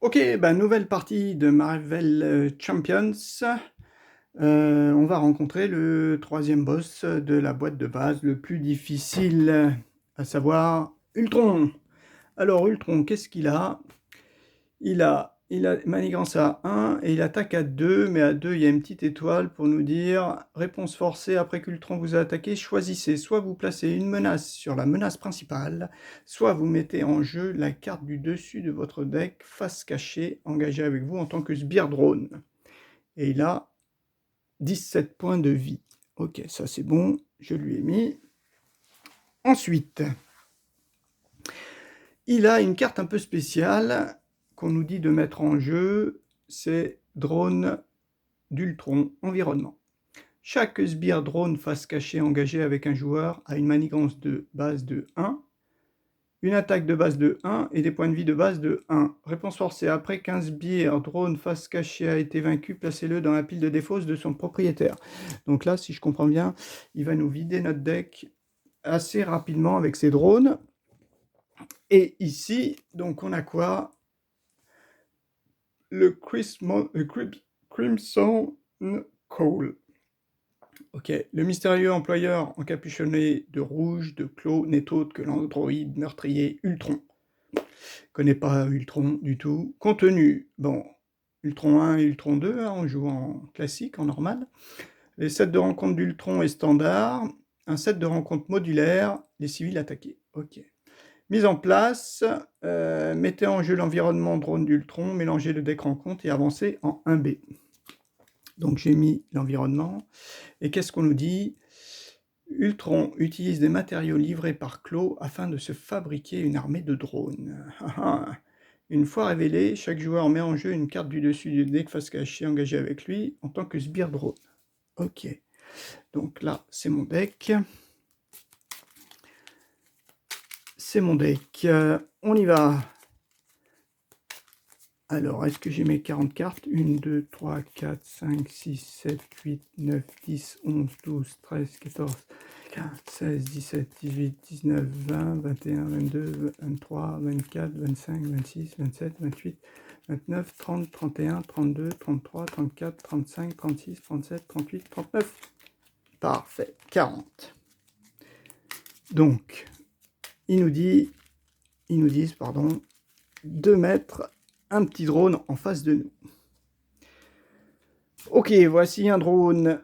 Ok, bah, nouvelle partie de Marvel Champions. On va rencontrer le troisième boss de la boîte de base, le plus difficile, à savoir Ultron. Alors Ultron, qu'est-ce qu'il a? Il a manigance à 1 et il attaque à 2, mais à 2 il y a une petite étoile pour nous dire réponse forcée après qu'Ultron vous a attaqué, choisissez soit vous placez une menace sur la menace principale, soit vous mettez en jeu la carte du dessus de votre deck face cachée engagée avec vous en tant que sbire drone. Et il a 17 points de vie. Ok, ça c'est bon, je lui ai mis. Ensuite, il a une carte un peu spéciale qu'on nous dit de mettre en jeu, c'est drone d'Ultron environnement. Chaque sbire drone face cachée engagé avec un joueur a une manigance de base de 1, une attaque de base de 1 et des points de vie de base de 1. Réponse forcée, après qu'un sbire drone face cachée a été vaincu, placez-le dans la pile de défausse de son propriétaire. Donc là, si je comprends bien, il va nous vider notre deck assez rapidement avec ses drones. Et ici, donc on a quoi? Le Crimson Call. Ok, le mystérieux employeur encapuchonné de rouge, de clos, n'est autre que l'androïde meurtrier Ultron. Connais pas Ultron du tout. Contenu, bon, Ultron 1 et Ultron 2, hein, on joue en classique, en normal. Les sets de rencontre d'Ultron est standard. Un set de rencontre modulaire, les civils attaqués. Ok. Mise en place, mettez en jeu l'environnement drone d'Ultron, mélangez le deck rencontre et avancez en 1B. Donc j'ai mis l'environnement. Et qu'est-ce qu'on nous dit? Ultron utilise des matériaux livrés par Clos afin de se fabriquer une armée de drones. Une fois révélé, chaque joueur met en jeu une carte du dessus du deck face cachée engagée avec lui en tant que sbire drone. Ok, donc là c'est mon deck. C'est mon deck. On y va. Alors, est-ce que j'ai mes 40 cartes? 1, 2, 3, 4, 5, 6, 7, 8, 9, 10, 11, 12, 13, 14, 15, 16, 17, 18, 19, 20, 21, 22, 23, 24, 25, 26, 27, 28, 29, 30, 31, 32, 33, 34, 35, 36, 37, 38, 39. Parfait, 40. Donc, ils nous disent, de mettre un petit drone en face de nous. Ok, voici un drone.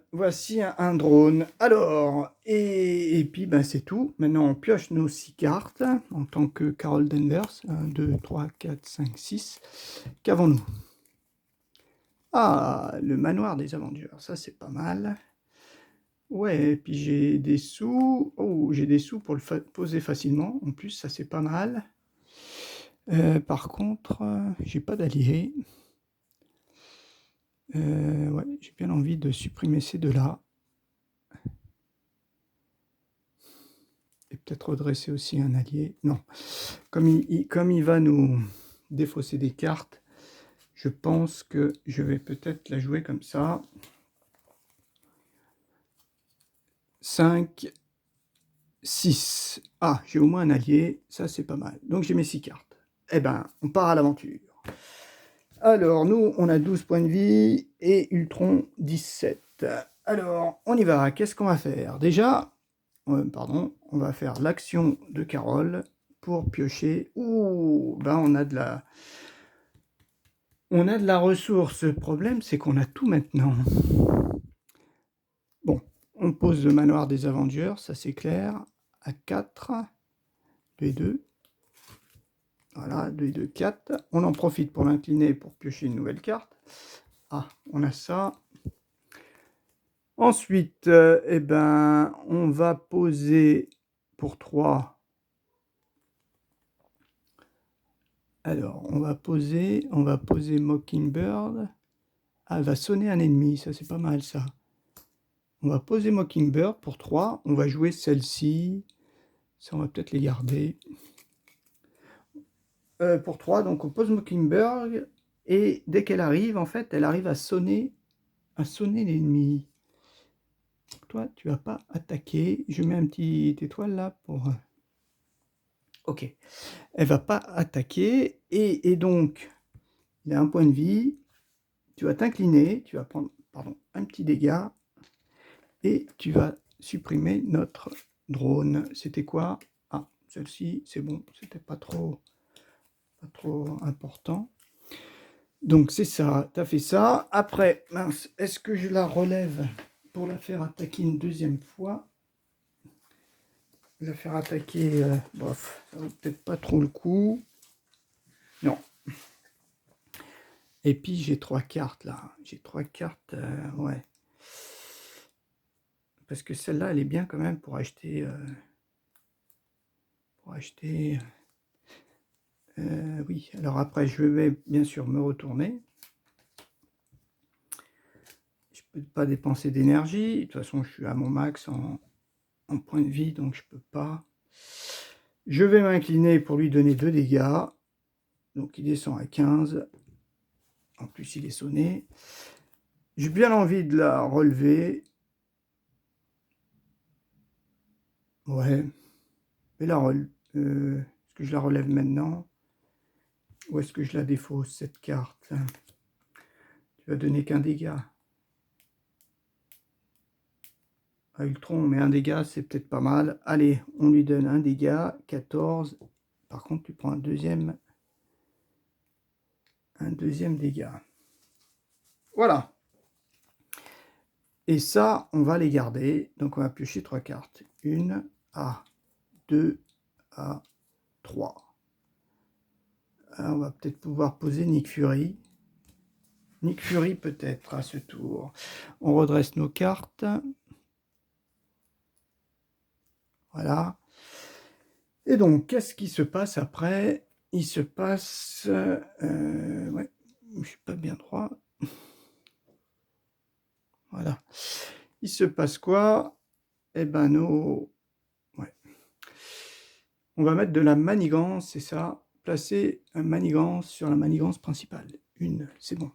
Alors, et puis ben, c'est tout. Maintenant, on pioche nos 6 cartes en tant que Carol Danvers. 1, 2, 3, 4, 5, 6. Qu'avons-nous? Ah, le manoir des Avengers. Ça, c'est pas mal. Ouais, et puis j'ai des sous. Oh, j'ai des sous pour le poser facilement. En plus, ça, c'est pas mal. Par contre, j'ai pas d'alliés. Ouais, j'ai bien envie de supprimer ces deux-là. Et peut-être redresser aussi un allié. Non. Comme il va nous défausser des cartes, je pense que je vais peut-être la jouer comme ça. 5, 6. Ah, j'ai au moins un allié. Ça, c'est pas mal. Donc, j'ai mes 6 cartes. Eh ben, on part à l'aventure. Alors, nous, on a 12 points de vie et Ultron 17. Alors, on y va. Qu'est-ce qu'on va faire? Déjà, pardon, on va faire l'action de Carole pour piocher. Ouh, ben on a de la ressource. Le problème, c'est qu'on a tout maintenant. Bon, on pose le manoir des Avengers, ça c'est clair. À 4, 2 et 2. Voilà, 2 et 2, 4. On en profite pour l'incliner pour piocher une nouvelle carte. Ah, on a ça. Ensuite, eh ben, on va poser pour 3. Alors, on va poser Mockingbird. Ah, elle va sonner un ennemi, ça c'est pas mal ça. On va poser Mockingbird pour 3. On va jouer celle-ci. Ça, on va peut-être les garder. Pour 3, donc on pose Mockingbird. Et dès qu'elle arrive, en fait, elle arrive à sonner l'ennemi. Toi, tu vas pas attaquer. Je mets un petit étoile là pour... Ok. Elle va pas attaquer. Et donc, il a un point de vie. Tu vas t'incliner, tu vas prendre un petit dégât et tu vas supprimer notre drone. C'était quoi? Ah, celle-ci, c'est bon, c'était pas trop important. Donc c'est ça, tu as fait ça. Après, mince, est-ce que je la relève pour la faire attaquer une deuxième fois? La faire attaquer, bof, ça vaut peut-être pas trop le coup. Non. Et puis j'ai 3 cartes là. J'ai 3 cartes, ouais. Parce que celle-là, elle est bien quand même pour acheter. Oui, alors après, je vais bien sûr me retourner. Je peux pas dépenser d'énergie. De toute façon, je suis à mon max en point de vie, donc je peux pas. Je vais m'incliner pour lui donner 2 dégâts. Donc il descend à 15. En plus, il est sonné. J'ai bien envie de la relever. Ouais. Et la est-ce que je la relève maintenant? Ou est-ce que je la défausse, cette carte? Tu vas donner qu'un dégât. À Ultron, mais un dégât, c'est peut-être pas mal. Allez, on lui donne un dégât, 14. Par contre, tu prends un deuxième dégât. Voilà. Et ça, on va les garder. Donc, on va piocher 3 cartes. 1, à 2, à 3. On va peut-être pouvoir poser Nick Fury. Nick Fury peut-être à ce tour. On redresse nos cartes. Voilà. Et donc, qu'est-ce qui se passe après? Il se passe... ouais, je suis pas bien droit. Voilà. Il se passe quoi? Eh ben, ouais. On va mettre de la manigance, c'est ça. Placer un manigance sur la manigance principale. C'est bon.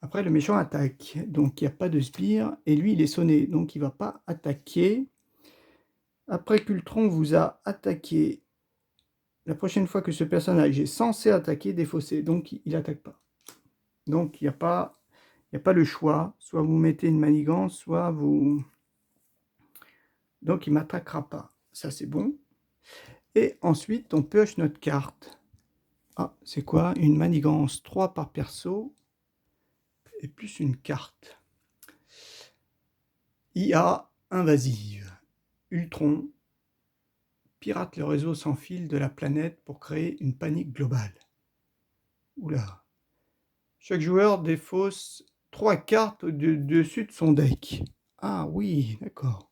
Après, le méchant attaque. Donc, il n'y a pas de sbire. Et lui, il est sonné. Donc, il ne va pas attaquer. Après qu'Ultron vous a attaqué, la prochaine fois que ce personnage est censé attaquer, défausser. Donc, il n'attaque pas. Donc, il n'y a pas le choix. Soit vous mettez une manigance, soit vous... Donc, il ne m'attaquera pas. Ça, c'est bon. Et ensuite, on pioche notre carte. Ah, c'est quoi? Une manigance 3 par perso. Et plus une carte. IA invasive. Ultron pirate le réseau sans fil de la planète pour créer une panique globale. Oula. Chaque joueur défausse 3 cartes dessus de son deck. Ah oui, d'accord.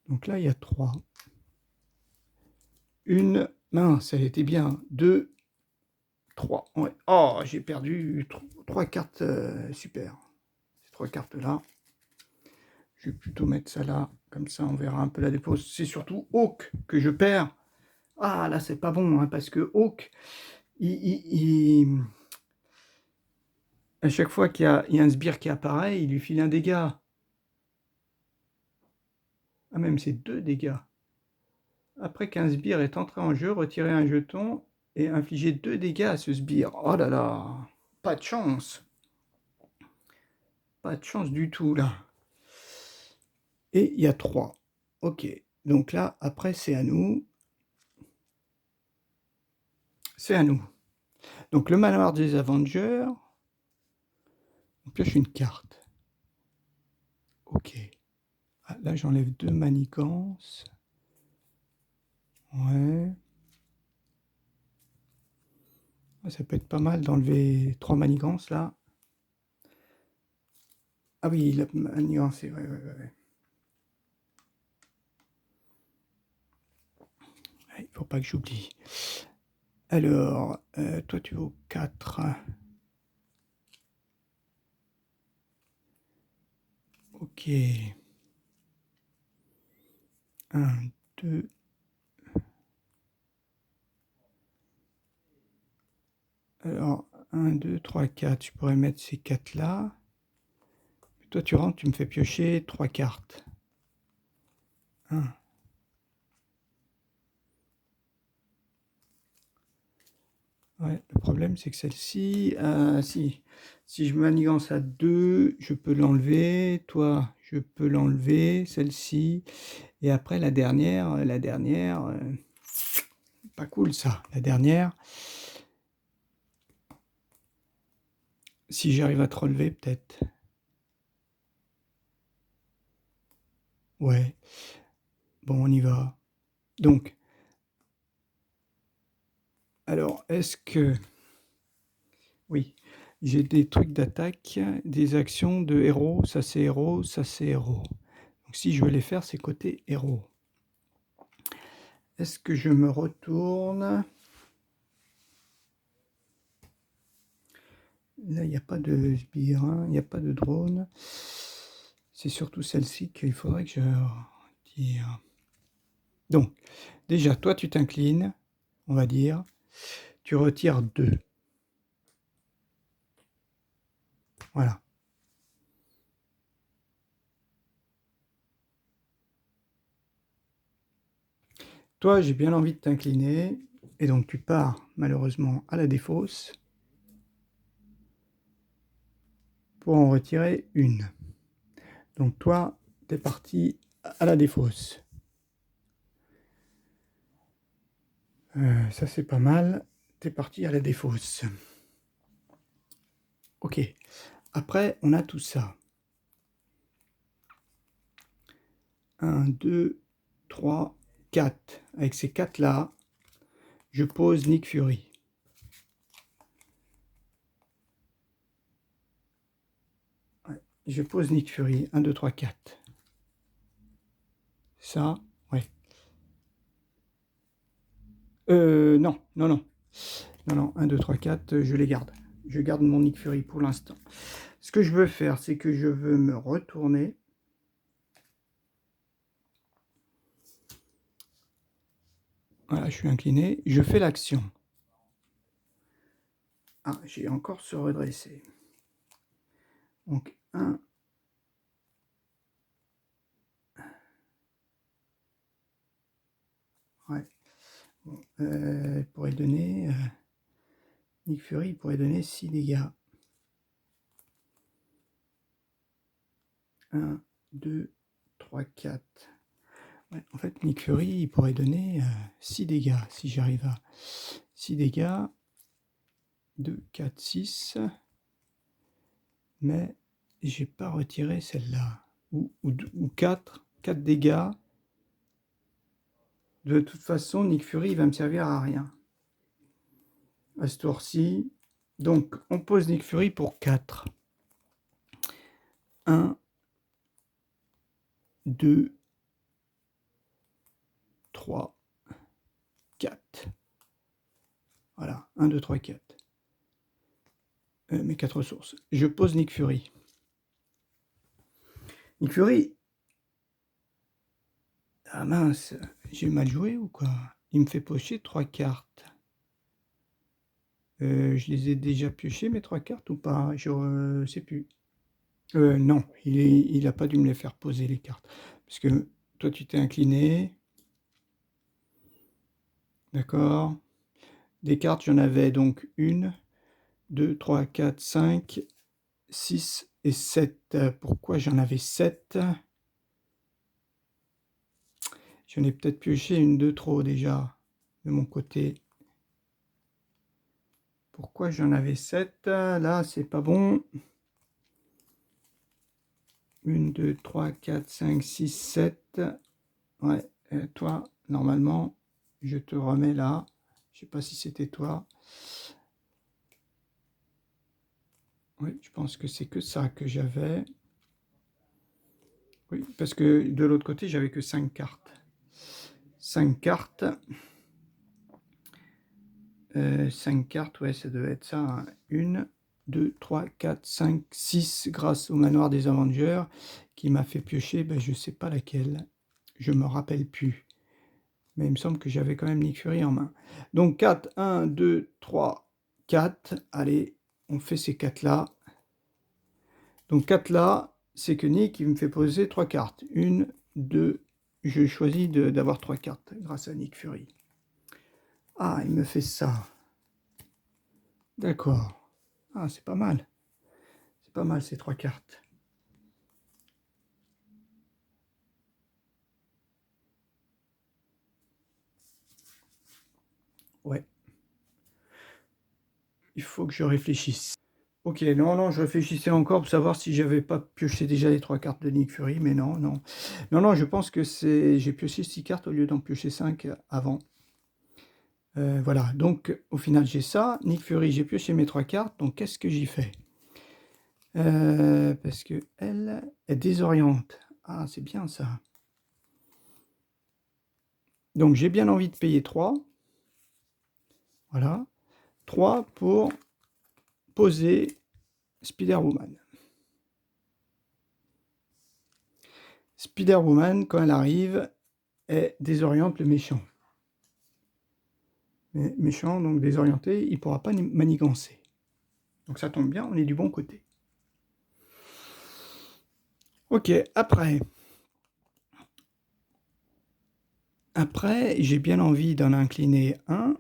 Donc là, il y a 3. Une, mince, elle était bien. 2, 3. Ouais. Oh, j'ai perdu 3 cartes, super. Ces 3 cartes-là. Je vais plutôt mettre ça là. Comme ça, on verra un peu la dépose. C'est surtout Hawk que je perds. Ah, là, c'est pas bon, hein, parce que Hawk, à chaque fois qu'il y a un sbire qui apparaît, il lui file un dégât. Ah, même c'est 2 dégâts. Après qu'un sbire est entré en jeu, retirez un jeton et infligez 2 dégâts à ce sbire. Oh là là, pas de chance. Pas de chance du tout, là. Et il y a 3. Ok, donc là, après, c'est à nous. C'est à nous. Donc, le manoir des Avengers. On pioche une carte. Ok. Ah, là, j'enlève 2 manigances. Ouais. Ça peut être pas mal d'enlever 3 manigances, là. Ah oui, la manigance, ouais. Il faut pas que j'oublie. Alors, toi, tu vaux 4. Ok. 1, 2. Alors, 1, 2, 3, 4. Je pourrais mettre ces 4 là. Toi, tu rentres, tu me fais piocher 3 cartes. 1. Ouais, le problème, c'est que celle-ci, si je manigance à 2, je peux l'enlever. Toi, je peux l'enlever, celle-ci. Et après, pas cool ça. La dernière, si j'arrive à te relever, peut-être. Ouais, bon, on y va. Donc, alors, est-ce que... Oui, j'ai des trucs d'attaque, des actions de héros, ça c'est héros, ça c'est héros. Donc si je veux les faire, c'est côté héros. Est-ce que je me retourne? Là, il n'y a pas de sbire, il n'y a pas de drone. C'est surtout celle-ci qu'il faudrait que je retire. Donc, déjà, toi, tu t'inclines, on va dire. Tu retires 2. Voilà. Toi, j'ai bien envie de t'incliner. Et donc, tu pars, malheureusement, à la défausse pour en retirer une. Donc, toi, tu es parti à la défausse. Ça, c'est pas mal. Tu es parti à la défausse. Ok. Après, on a tout ça. 1, 2, 3, 4. Avec ces 4-là, je pose Nick Fury. Ouais, je pose Nick Fury. 1, 2, 3, 4. Ça, ouais. Non, non, non. Non, non, 1, 2, 3, 4, je les garde. Je garde mon Nick Fury pour l'instant. Ce que je veux faire, c'est que je veux me retourner. Voilà, je suis incliné. Je fais l'action. Ah, j'ai encore se redresser. Donc, 1. Ouais. Bon, pourrait donner... Nick Fury pourrait donner 6 dégâts. 1, 2, 3, 4. Ouais, en fait, Nick Fury, il pourrait donner 6 dégâts, si j'arrive à... 6 dégâts. 2, 4, 6. Mais j'ai pas retiré celle-là. Ou 4. 4 dégâts. De toute façon, Nick Fury, il va me servir à rien. À ce tour-ci. Donc, on pose Nick Fury pour 4. 1, 2, 3, 4. Voilà, 1, 2, 3, 4. Mes 4 ressources. Je pose Nick Fury. Nick Fury. Ah mince, j'ai mal joué ou quoi? Il me fait piocher 3 cartes. Je les ai déjà piochées, mes 3 cartes ou pas? Je sais plus. Non, il n'a pas dû me les faire poser, les cartes. Parce que toi, tu t'es incliné. D'accord. Des cartes, j'en avais donc 1, 2, 3, 4, 5, 6 et 7. Pourquoi j'en avais 7? J'en ai peut-être pioché une de trop déjà, de mon côté. Pourquoi j'en avais 7? Là, c'est pas bon. 1, 2, 3, 4, 5, 6, 7. Ouais, toi, normalement, je te remets là. Je sais pas si c'était toi. Oui, je pense que c'est que ça que j'avais. Oui, parce que de l'autre côté, j'avais que 5 cartes. 5 cartes. 5 cartes, ouais, ça devait être ça. 1, 2, 3, 4, 5, 6, grâce au manoir des Avengers, qui m'a fait piocher, ben, je sais pas laquelle. Je me rappelle plus. Mais il me semble que j'avais quand même Nick Fury en main. Donc 4, 1, 2, 3, 4. Allez, on fait ces 4-là. Donc 4 là, c'est que Nick, il me fait poser 3 cartes. 1, 2, je choisis d'avoir 3 cartes grâce à Nick Fury. Ah, il me fait ça. D'accord. Ah, c'est pas mal. C'est pas mal ces 3 cartes. Ouais. Il faut que je réfléchisse. OK, non, je réfléchissais encore pour savoir si j'avais pas pioché déjà les 3 cartes de Nick Fury, mais non, non. Non, je pense que j'ai pioché 6 cartes au lieu d'en piocher 5 avant. Voilà, donc au final, j'ai ça. Nick Fury, j'ai pioché mes 3 cartes, donc qu'est-ce que j'y fais? Parce qu'elle désoriente. Ah, c'est bien ça. Donc j'ai bien envie de payer 3. Voilà. 3 pour poser Spider-Woman. Spider-Woman, quand elle arrive, elle désoriente le méchant. Mais méchant, donc désorienté, il ne pourra pas manigancer. Donc ça tombe bien, on est du bon côté. Ok, après, j'ai bien envie d'en incliner un.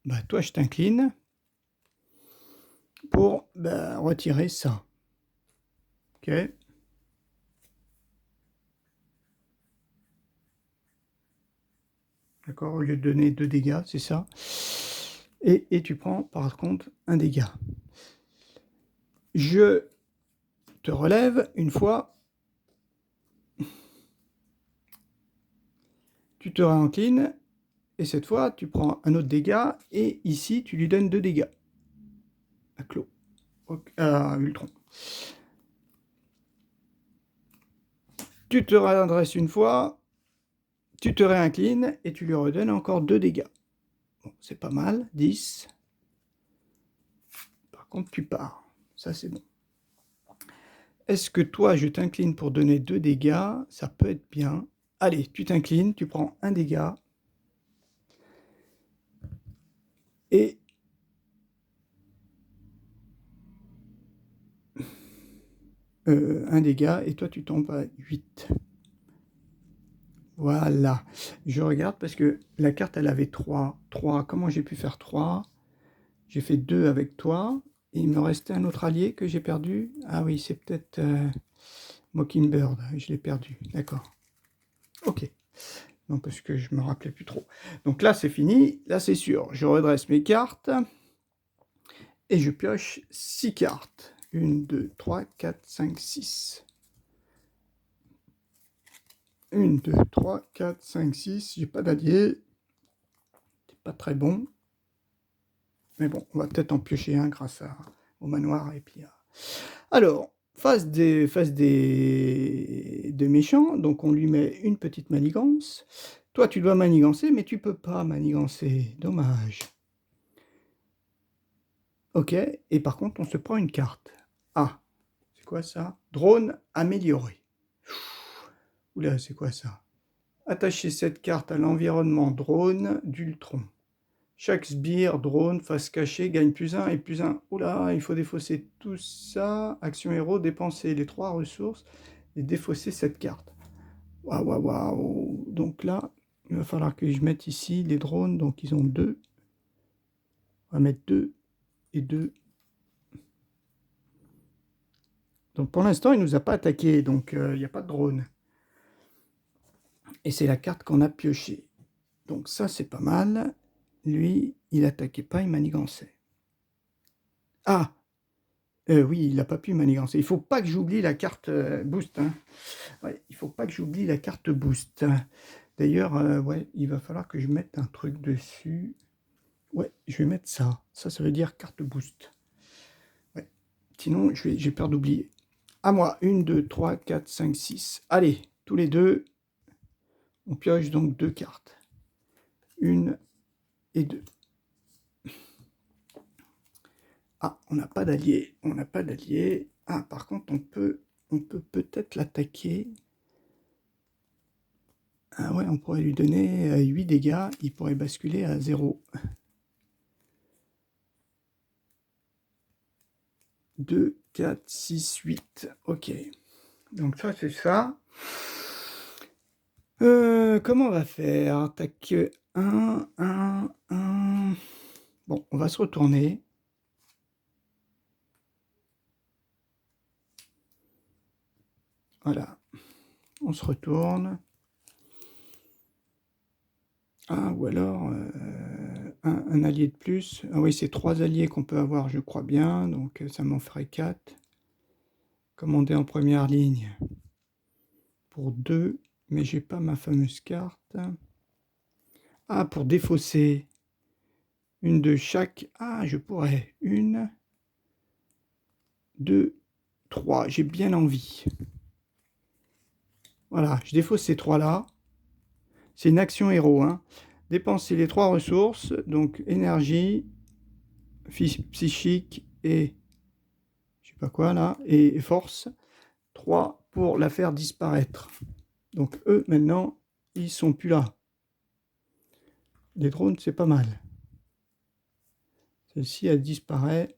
Bah, toi, je t'incline pour retirer ça. Ok. D'accord, au lieu de donner 2 dégâts, c'est ça. Et tu prends par contre un dégât. Je te relève une fois. Tu te réinclines. Et cette fois, tu prends un autre dégât. Et ici, tu lui donnes 2 dégâts. À Clos. À Ultron. Tu te réadresses une fois. Tu te réinclines. Et tu lui redonnes encore 2 dégâts. Bon, c'est pas mal. 10. Par contre, tu pars. Ça, c'est bon. Est-ce que toi, je t'incline pour donner 2 dégâts? Ça peut être bien. Allez, tu t'inclines, tu prends un dégât. Et un dégât, et toi tu tombes à 8. Voilà. Je regarde parce que la carte, elle avait 3. 3. Comment j'ai pu faire 3? J'ai fait 2 avec toi. Et il me restait un autre allié que j'ai perdu. Ah oui, c'est peut-être Mockingbird. Je l'ai perdu. D'accord. Ok. Non, parce que je me rappelais plus trop. Donc là, c'est fini. Là, c'est sûr. Je redresse mes cartes. Et je pioche 6 cartes. 1, 2, 3, 4, 5, 6. 1, 2, 3, 4, 5, 6. J'ai pas d'allié. C'est pas très bon. Mais bon, on va peut-être en piocher un grâce au manoir. Et puis, alors, face des méchants, donc on lui met une petite manigance. Toi, tu dois manigancer, mais tu peux pas manigancer. Dommage. Ok, et par contre, on se prend une carte. Ah, c'est quoi ça? Drone amélioré. Oula, c'est quoi ça? Attachez cette carte à l'environnement drone d'Ultron. Chaque sbire, drone, face cachée, gagne +1 et +1. Oula, il faut défausser tout ça. Action héros, dépenser les 3 ressources et défausser cette carte. Waouh, waouh, waouh. Donc là, il va falloir que je mette ici les drones. Donc ils ont 2. On va mettre 2 et 2. Donc pour l'instant, il ne nous a pas attaqué. Donc il n'y a pas de drone. Et c'est la carte qu'on a piochée. Donc ça, c'est pas mal. Lui, il attaquait pas, il manigançait. Ah! Oui, il n'a pas pu manigancer. Il faut pas que j'oublie la carte boost. Hein. Ouais, il faut pas que j'oublie la carte boost. D'ailleurs, ouais, il va falloir que je mette un truc dessus. Ouais, je vais mettre ça. Ça veut dire carte boost. Ouais. Sinon, j'ai peur d'oublier. À moi. 1, 2, 3, 4, 5, 6. Allez, tous les deux, on pioche donc 2 cartes. 1 et 2. Ah, on n'a pas d'allié. On n'a pas d'allié. Ah, par contre, on peut peut-être l'attaquer. Ah ouais, on pourrait lui donner 8 dégâts. Il pourrait basculer à 0. 2, 4, 6, 8. Ok. Donc ça, c'est ça. Comment on va faire? Tac, 1, 1, 1. Bon, on va se retourner. Voilà. On se retourne. Ah, ou alors un allié de plus. Ah oui, c'est 3 alliés qu'on peut avoir, je crois bien. Donc ça m'en ferait 4. Commander en première ligne pour 2. Mais j'ai pas ma fameuse carte. Ah, pour défausser. Une de chaque. Ah, je pourrais. 1, 2, 3. J'ai bien envie. Voilà, je défausse ces 3-là. C'est une action héros. Hein. Dépenser les 3 ressources. Donc énergie, psychique et je sais pas quoi là, et force, 3 pour la faire disparaître. Donc eux, maintenant, ils sont plus là. Les drones, c'est pas mal. Celle-ci, elle disparaît.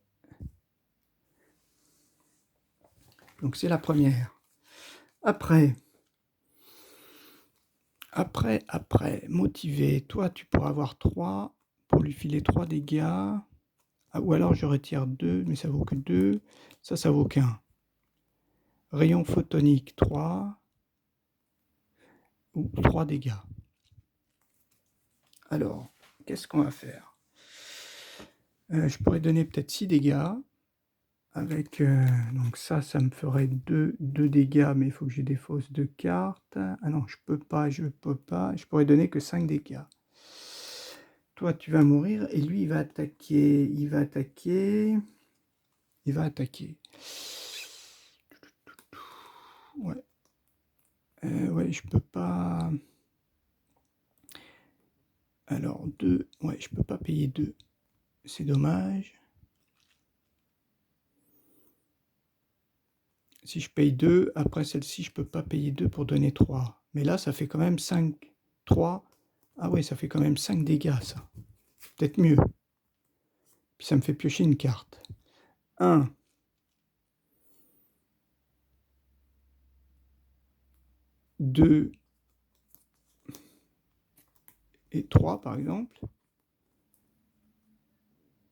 Donc c'est la première. Après, motivé, toi, tu pourras avoir 3 pour lui filer 3 dégâts. Ah, ou alors je retire 2, mais ça vaut que 2. Ça vaut qu'un. Rayon photonique, 3. Ou 3 dégâts. Alors, qu'est-ce qu'on va faire? Je pourrais donner peut-être 6 dégâts. Avec, donc ça me ferait 2 dégâts, mais il faut que je défausse 2 cartes. Ah non, je peux pas. Je pourrais donner que 5 dégâts. Toi, tu vas mourir, et lui, il va attaquer. Ouais. Ouais, je peux pas... Alors, 2... Ouais, je peux pas payer 2. C'est dommage. Si je paye 2, après celle-ci, je peux pas payer 2 pour donner 3. Mais là, ça fait quand même 5... 3... Ah ouais, ça fait quand même 5 dégâts, ça. Peut-être mieux. Puis ça me fait piocher une carte. 1. 2. Et 3, par exemple.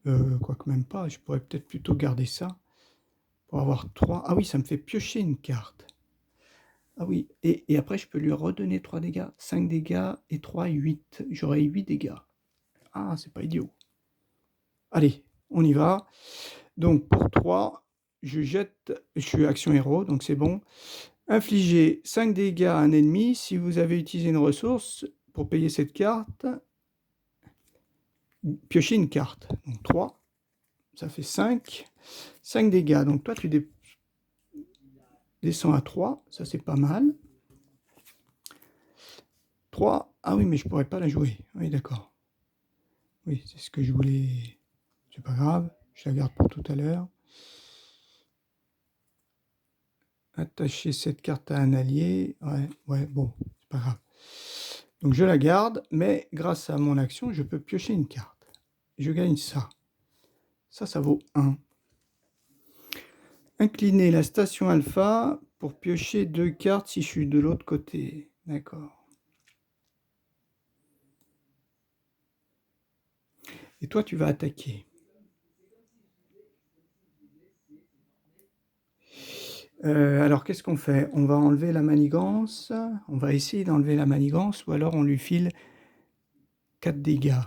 Quoique même pas, je pourrais peut-être plutôt garder ça. Pour avoir 3. Ah oui, ça me fait piocher une carte. Ah oui, et après, je peux lui redonner 3 dégâts. 5 dégâts et 3, 8. J'aurai 8 dégâts. Ah, c'est pas idiot. Allez, on y va. Donc, pour 3, je jette... Je suis action héros, donc c'est bon. Infligez 5 dégâts à un ennemi si vous avez utilisé une ressource pour payer cette carte. Piocher une carte. Donc 3, ça fait 5. 5 dégâts. Donc toi, tu descends à 3. Ça, c'est pas mal. 3. Ah oui, mais je pourrais pas la jouer. Oui, d'accord. Oui, c'est ce que je voulais. C'est pas grave. Je la garde pour tout à l'heure. Attacher cette carte à un allié. Ouais, bon, c'est pas grave. Donc je la garde, mais grâce à mon action, je peux piocher une carte. Je gagne ça. Ça vaut 1. Incliner la station alpha pour piocher 2 cartes si je suis de l'autre côté. D'accord. Et toi, tu vas attaquer. Alors, qu'est-ce qu'on fait? On va enlever la manigance. On va essayer d'enlever la manigance, ou alors on lui file 4 dégâts.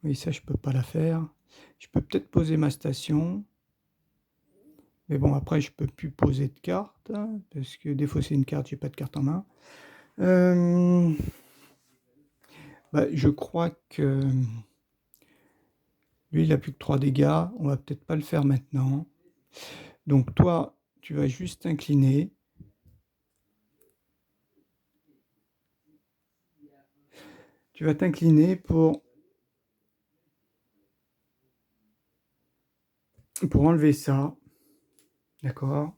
Oui, ça, je peux pas la faire. Je peux peut-être poser ma station. Mais bon, après, je peux plus poser de carte, parce que défausser une carte, j'ai pas de carte en main. Je crois que lui, il a plus que 3 dégâts. On va peut-être pas le faire maintenant. Donc toi, tu vas juste t'incliner. Tu vas t'incliner pour enlever ça. D'accord.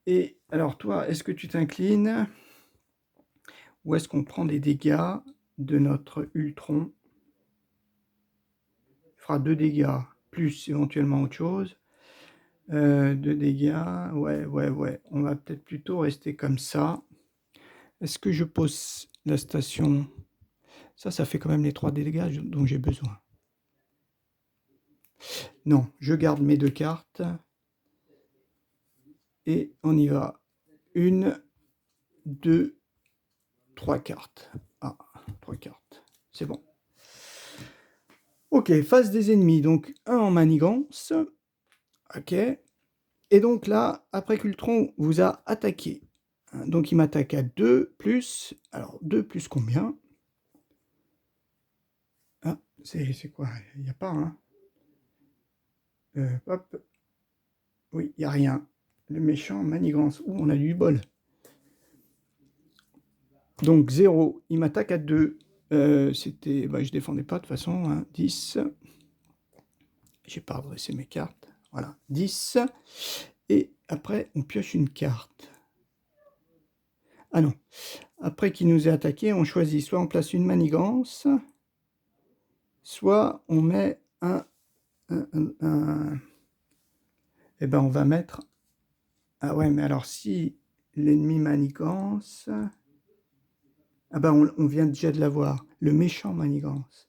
Et alors toi, est-ce que tu t'inclines ou est-ce qu'on prend des dégâts de notre Ultron? Il fera 2 dégâts, plus éventuellement autre chose. 2 dégâts, ouais. On va peut-être plutôt rester comme ça. Est-ce que je pose la station? Ça fait quand même les 3 dégâts dont j'ai besoin. Non, je garde mes 2 cartes. Et on y va. 1, 2, 3 cartes. Ah, 3 cartes. C'est bon. Ok, face des ennemis. Donc, un en manigance. Ok. Et donc là, après qu'Ultron vous a attaqué, donc il m'attaque à 2 plus... Alors, 2 plus combien? Ah, c'est quoi? Il n'y a pas, hein? Hop. Oui, il n'y a rien. Le méchant manigance. Ouh, on a du bol. Donc 0, il m'attaque à 2. C'était... Bah, je défendais pas de toute façon. Hein. 10. J'ai pas redressé mes cartes. Voilà, 10. Et après, on pioche une carte. Ah non. Après qu'il nous ait attaqué, on choisit soit on place une manigance, soit on met un... Eh ben, on va mettre... Ah ouais, mais alors si l'ennemi manigance... Ah ben, on vient déjà de l'avoir. Le méchant manigance.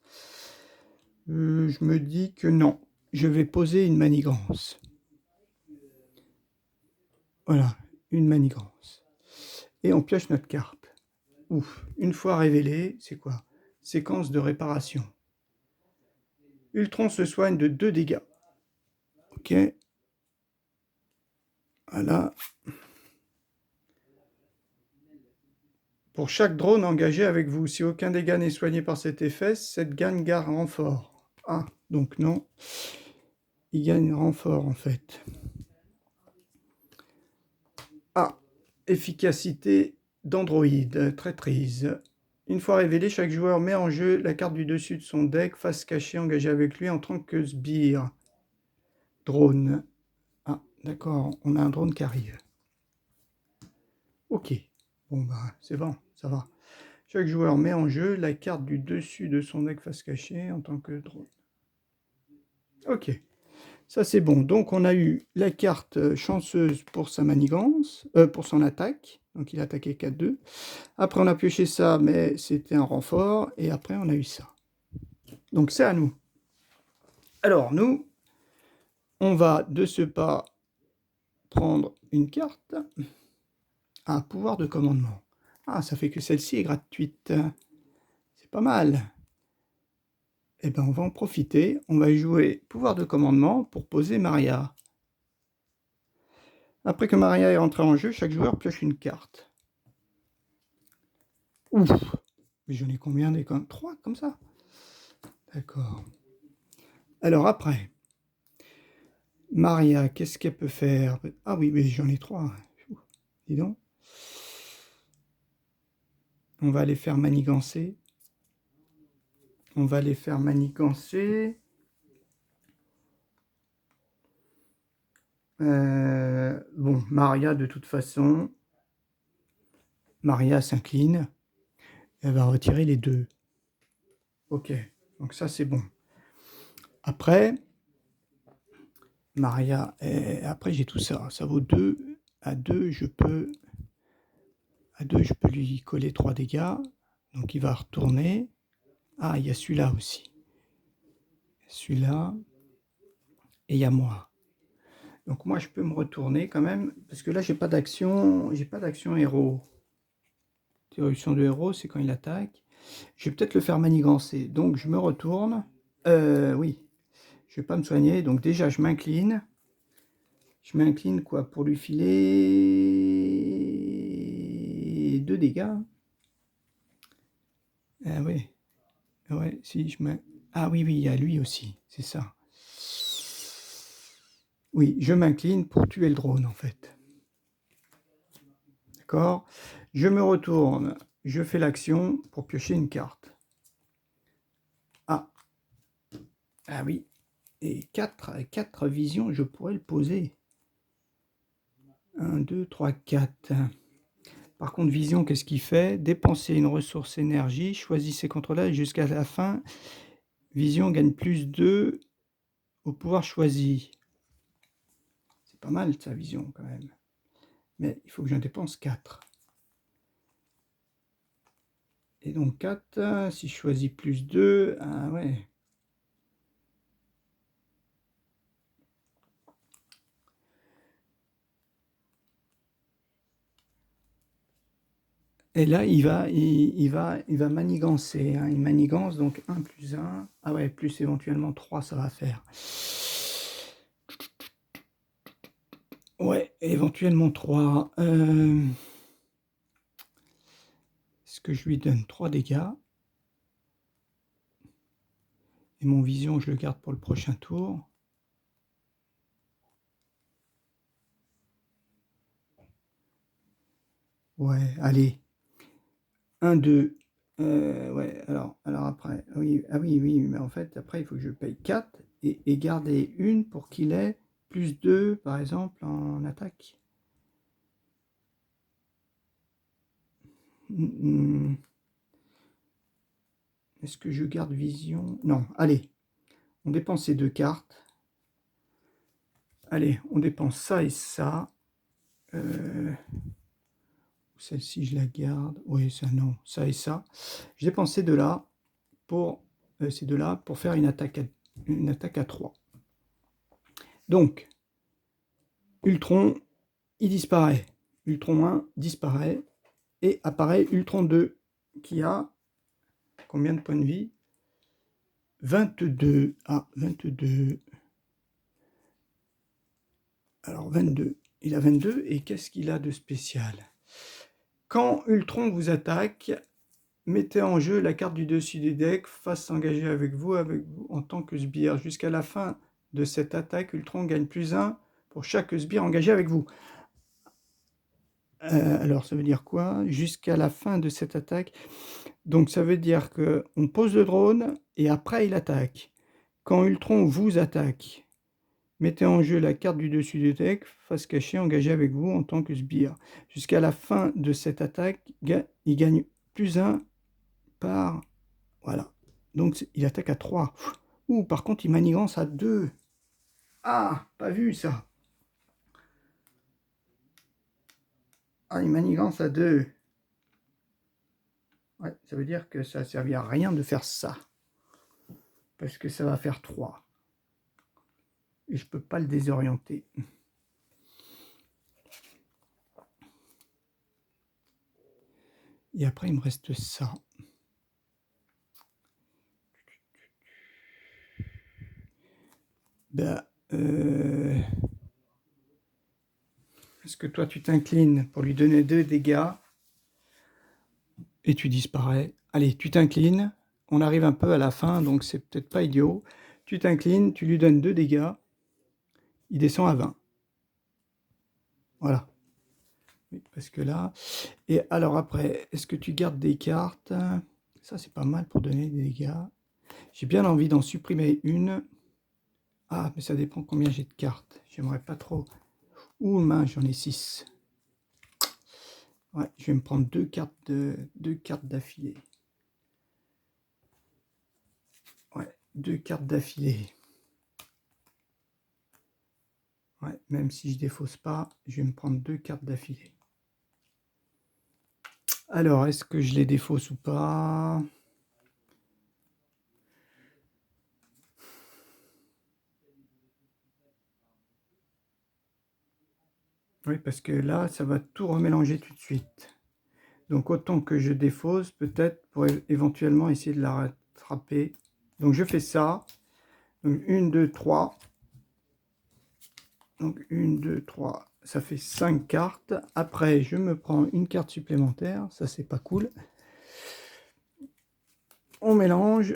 Je me dis que non. Je vais poser une manigance. Voilà, une manigance. Et on pioche notre carte. Ouf, une fois révélée, c'est quoi? Séquence de réparation. Ultron se soigne de 2 dégâts. Ok. Voilà. Pour chaque drone engagé avec vous, si aucun dégât n'est soigné par cet effet, cette gagne garde renfort. Ah, donc non. Il gagne renfort en fait. Ah, efficacité d'Android, traîtrise. Une fois révélé, chaque joueur met en jeu la carte du dessus de son deck, face cachée engagée avec lui en tant que sbire. Drone. Ah, d'accord, on a un drone qui arrive. Ok, bon bah c'est bon, ça va. Chaque joueur met en jeu la carte du dessus de son deck face cachée en tant que drone. Ok, ça c'est bon. Donc on a eu la carte chanceuse pour sa manigance, pour son attaque. Donc il a attaqué 4-2. Après on a pioché ça, mais c'était un renfort. Et après on a eu ça. Donc c'est à nous. Alors nous, on va de ce pas prendre une carte. Un pouvoir de commandement. Ah, ça fait que celle-ci est gratuite. C'est pas mal. Eh ben, on va en profiter. On va jouer pouvoir de commandement pour poser Maria. Après que Maria est rentrée en jeu, chaque joueur pioche une carte. Ouf! Mais j'en ai combien des 3 comme ça? D'accord. Alors après, Maria, qu'est-ce qu'elle peut faire? Ah oui, mais j'en ai 3. Dis donc. On va les faire manigancer. On va les faire manigancer. Bon, Maria, de toute façon, Maria s'incline. Elle va retirer les 2. Ok, donc ça c'est bon. Après, Maria, après j'ai tout ça. Ça vaut 2. À 2, je peux lui coller 3 dégâts. Donc il va retourner. Ah, il y a celui-là aussi. Celui-là. Et il y a moi. Donc moi je peux me retourner quand même. Parce que là j'ai pas d'action. J'ai pas d'action héros. Interruption de héros, c'est quand il attaque. Je vais peut-être le faire manigancer. Donc je me retourne. Oui. Je vais pas me soigner. Donc déjà je m'incline. Je m'incline quoi pour lui filer 2 dégâts. Ah oui. Ouais, si je mets... Ah oui, oui, il y a lui aussi, c'est ça. Oui, je m'incline pour tuer le drone en fait. D'accord? Je me retourne, je fais l'action pour piocher une carte. Ah. Ah oui. Et 4 visions, je pourrais le poser. 1, 2, 3, 4. Par contre, vision, qu'est-ce qu'il fait? Dépenser une ressource énergie, choisissez contrôleurs et jusqu'à la fin, vision gagne plus 2 au pouvoir choisi. C'est pas mal sa vision quand même. Mais il faut que j'en dépense 4. Et donc 4, si je choisis plus 2, ah ouais. Et là, il va manigancer, hein. Il manigance, donc 1 plus 1. Ah ouais, plus éventuellement 3, ça va faire. Ouais, éventuellement 3. Est-ce que je lui donne 3 dégâts? Et mon vision, je le garde pour le prochain tour. Ouais, allez. 1, 2. Ouais, alors après, oui, ah oui, oui, mais en fait, après, il faut que je paye 4 et garder une pour qu'il ait plus 2, par exemple, en attaque. Est-ce que je garde vision? Non, allez, on dépense ces 2 cartes. Allez, on dépense ça et ça. Celle-ci, je la garde. Oui, ça, non, ça et ça. Je dépense ces deux-là pour, faire une attaque à 3. Donc, Ultron, il disparaît. Ultron 1 disparaît et apparaît Ultron 2 qui a combien de points de vie? 22. Ah, 22. Alors, 22. Il a 22 et qu'est-ce qu'il a de spécial? Quand Ultron vous attaque, mettez en jeu la carte du dessus du deck, face s'engager avec vous en tant que sbire. Jusqu'à la fin de cette attaque, Ultron gagne +1 pour chaque sbire engagé avec vous. Alors, ça veut dire quoi? Jusqu'à la fin de cette attaque. Donc, ça veut dire qu'on pose le drone et après, il attaque. Quand Ultron vous attaque, mettez en jeu la carte du dessus du deck, face cachée, engagée avec vous en tant que sbire. Jusqu'à la fin de cette attaque, il gagne +1 par... Voilà. Donc, il attaque à 3. Ouh, par contre, il manigance à 2. Ah, pas vu ça. Ah, il manigance à 2. Ouais, ça veut dire que ça ne servira à rien de faire ça. Parce que ça va faire 3. Et je ne peux pas le désorienter. Et après, il me reste ça. Ben, est-ce que toi, tu t'inclines pour lui donner 2 dégâts et tu disparais? Allez, tu t'inclines. On arrive un peu à la fin, donc c'est peut-être pas idiot. Tu t'inclines, tu lui donnes 2 dégâts. Il descend à 20. Voilà. Oui, parce que là... Et alors après, est-ce que tu gardes des cartes? Ça, c'est pas mal pour donner des dégâts. J'ai bien envie d'en supprimer une. Ah, mais ça dépend combien j'ai de cartes. J'aimerais pas trop. Ouh, mince, j'en ai 6. Ouais, je vais me prendre 2 cartes d'affilée. Ouais, 2 cartes d'affilée. Ouais, même si je défausse pas, je vais me prendre 2 cartes d'affilée. Alors, est-ce que je les défausse ou pas? Oui, parce que là, ça va tout remélanger tout de suite. Donc, autant que je défausse, peut-être pour éventuellement essayer de la rattraper. Donc, je fais ça. Donc, 1, 2, 3. Donc, 1, 2, 3. Ça fait 5 cartes. Après, je me prends une carte supplémentaire. Ça, c'est pas cool. On mélange.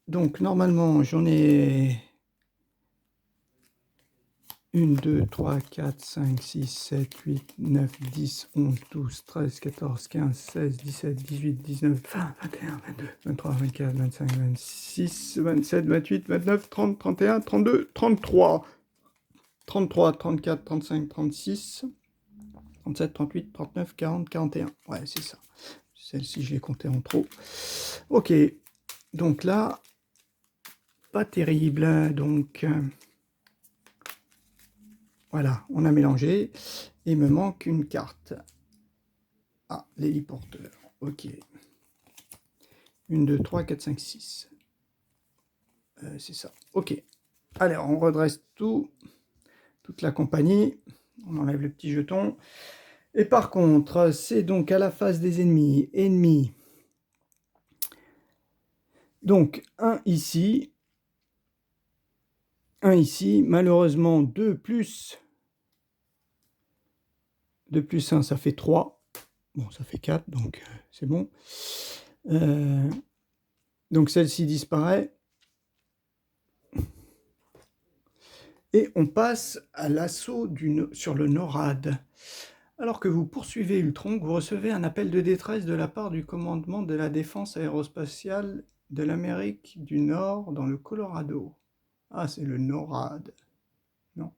Donc, normalement, j'en ai 1, 2, 3, 4, 5, 6, 7, 8, 9, 10, 11, 12, 13, 14, 15, 16, 17, 18, 19, 20, 21, 22, 23, 24, 25, 26, 27, 28, 29, 30, 31, 32, 33, 33, 34, 35, 36, 37, 38, 39, 40, 41. Ouais, c'est ça. Celle-ci, je l'ai comptée en trop. Ok. Donc là, pas terrible. Donc... voilà, on a mélangé. Il me manque une carte. Ah, l'héliporteur. Ok. 1, 2, 3, 4, 5, 6. C'est ça. Ok. Allez, on redresse toute la compagnie. On enlève le petit jeton. Et par contre, c'est donc à la face des ennemis. Ennemis. Donc, un ici. Un ici. Malheureusement, 2 plus 1, ça fait 3. Bon, ça fait 4, donc c'est bon. Donc celle-ci disparaît. Et on passe à l'assaut sur le NORAD. Alors que vous poursuivez Ultron, vous recevez un appel de détresse de la part du commandement de la défense aérospatiale de l'Amérique du Nord dans le Colorado. Ah, c'est le NORAD. Non.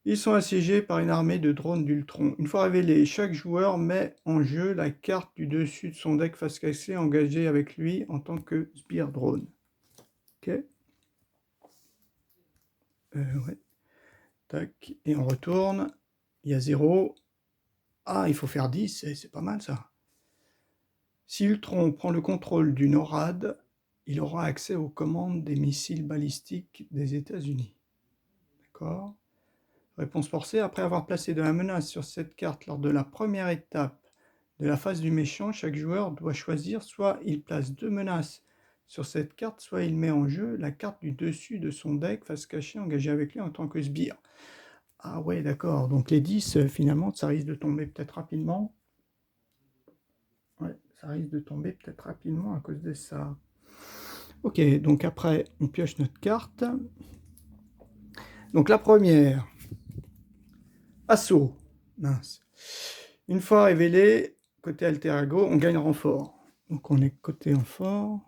Ils sont assiégés par une armée de drones d'Ultron. Une fois révélé, chaque joueur met en jeu la carte du dessus de son deck face cachée engagé avec lui en tant que sbire drone. Ok. Ouais. Tac. Et on retourne. Il y a 0. Ah, il faut faire 10, c'est pas mal ça. Si Ultron prend le contrôle du NORAD, il aura accès aux commandes des missiles balistiques des États-Unis. D'accord. Réponse forcée, après avoir placé de la menace sur cette carte lors de la première étape de la phase du méchant, chaque joueur doit choisir soit il place 2 menaces sur cette carte, soit il met en jeu la carte du dessus de son deck face cachée engagée avec lui en tant que sbire. Ah ouais, d'accord, donc les 10, finalement, ça risque de tomber peut-être rapidement. Ouais, ça risque de tomber peut-être rapidement à cause de ça. Ok, donc après, on pioche notre carte. Donc la première, assaut. Mince. Une fois révélé, côté alter ego, on gagne renfort. Donc on est côté renfort.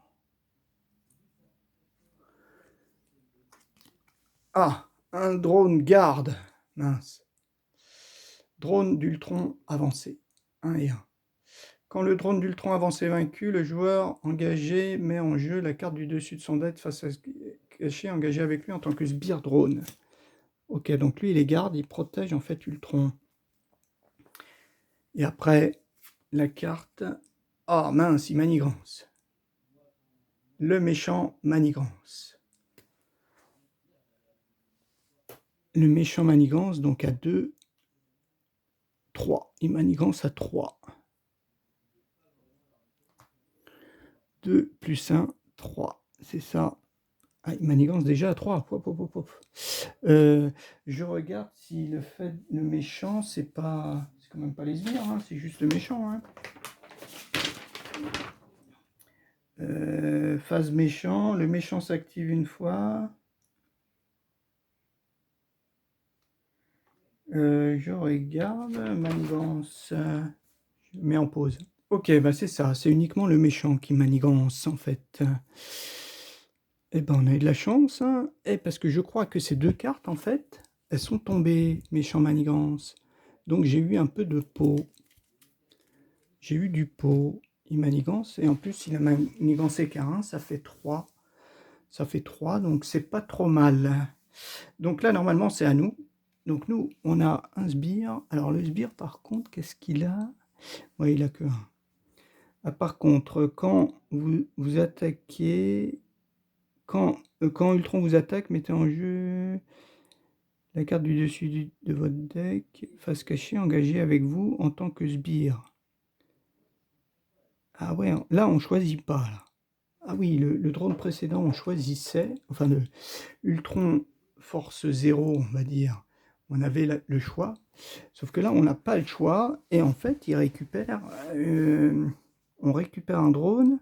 Ah, un drone garde. Mince. Drone d'Ultron avancé. 1 et 1. Quand le drone d'Ultron avancé est vaincu, le joueur engagé met en jeu la carte du dessus de son deck face à caché engagé avec lui en tant que sbire drone. Ok, donc lui il est garde, il protège en fait Ultron. Et après, la carte... Ah mince, il manigance. Le méchant manigance. Le méchant manigance, donc à 2, 3. Il manigance à 3. 2 plus 1, 3. C'est ça. Ah, il manigance déjà à 3. Hop, hop, hop, hop. Je regarde si le méchant, c'est pas... C'est quand même pas les sbires, hein, c'est juste le méchant. Hein. Phase méchant. Le méchant s'active une fois. Je regarde. Manigance. Je mets en pause. Ok, bah c'est ça. C'est uniquement le méchant qui manigance, en fait. Eh ben, on a eu de la chance, hein. Et parce que je crois que ces 2 cartes, en fait, elles sont tombées, méchant manigance. Donc j'ai eu un peu de pot. J'ai eu du pot. Il manigance. Et en plus, il a manigancé qu'à 1, ça fait 3. Ça fait 3, donc c'est pas trop mal. Donc là, normalement, c'est à nous. Donc nous, on a un sbire. Alors le sbire, par contre, qu'est-ce qu'il a? Ouais, il a que 1. Ah, par contre, quand vous attaquez... Quand Ultron vous attaque, mettez en jeu la carte du dessus de votre deck, face cachée, engagée avec vous en tant que sbire. Ah ouais, là on choisit pas. Là. Ah oui, le drone précédent on choisissait, enfin le Ultron Force 0, on va dire, on avait le choix. Sauf que là on n'a pas le choix, et en fait il récupère, on récupère un drone,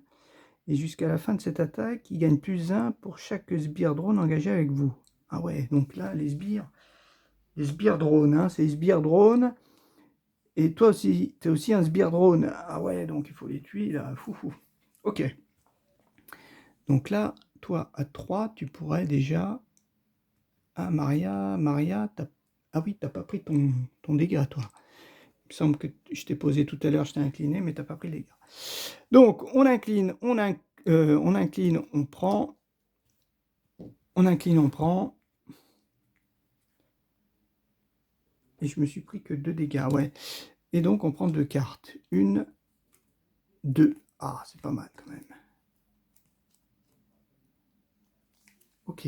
et jusqu'à la fin de cette attaque, il gagne plus 1 pour chaque sbire drone engagé avec vous. Ah ouais, donc là les sbires drones, hein, c'est les sbires drones. Et toi aussi, tu es aussi un sbire drone. Ah ouais, donc il faut les tuer là. Foufou. Ok. Donc là, toi, à 3, tu pourrais déjà... Ah, Maria, ah oui, t'as pas pris ton dégât, toi. Il me semble que je t'ai posé tout à l'heure, je t'ai incliné, mais t'as pas pris les dégâts. Donc, on incline, on incline, on prend. On incline, on prend. Et je me suis pris que 2 dégâts, ouais. Et donc, on prend 2 cartes. 1, 2. Ah, c'est pas mal quand même. Ok.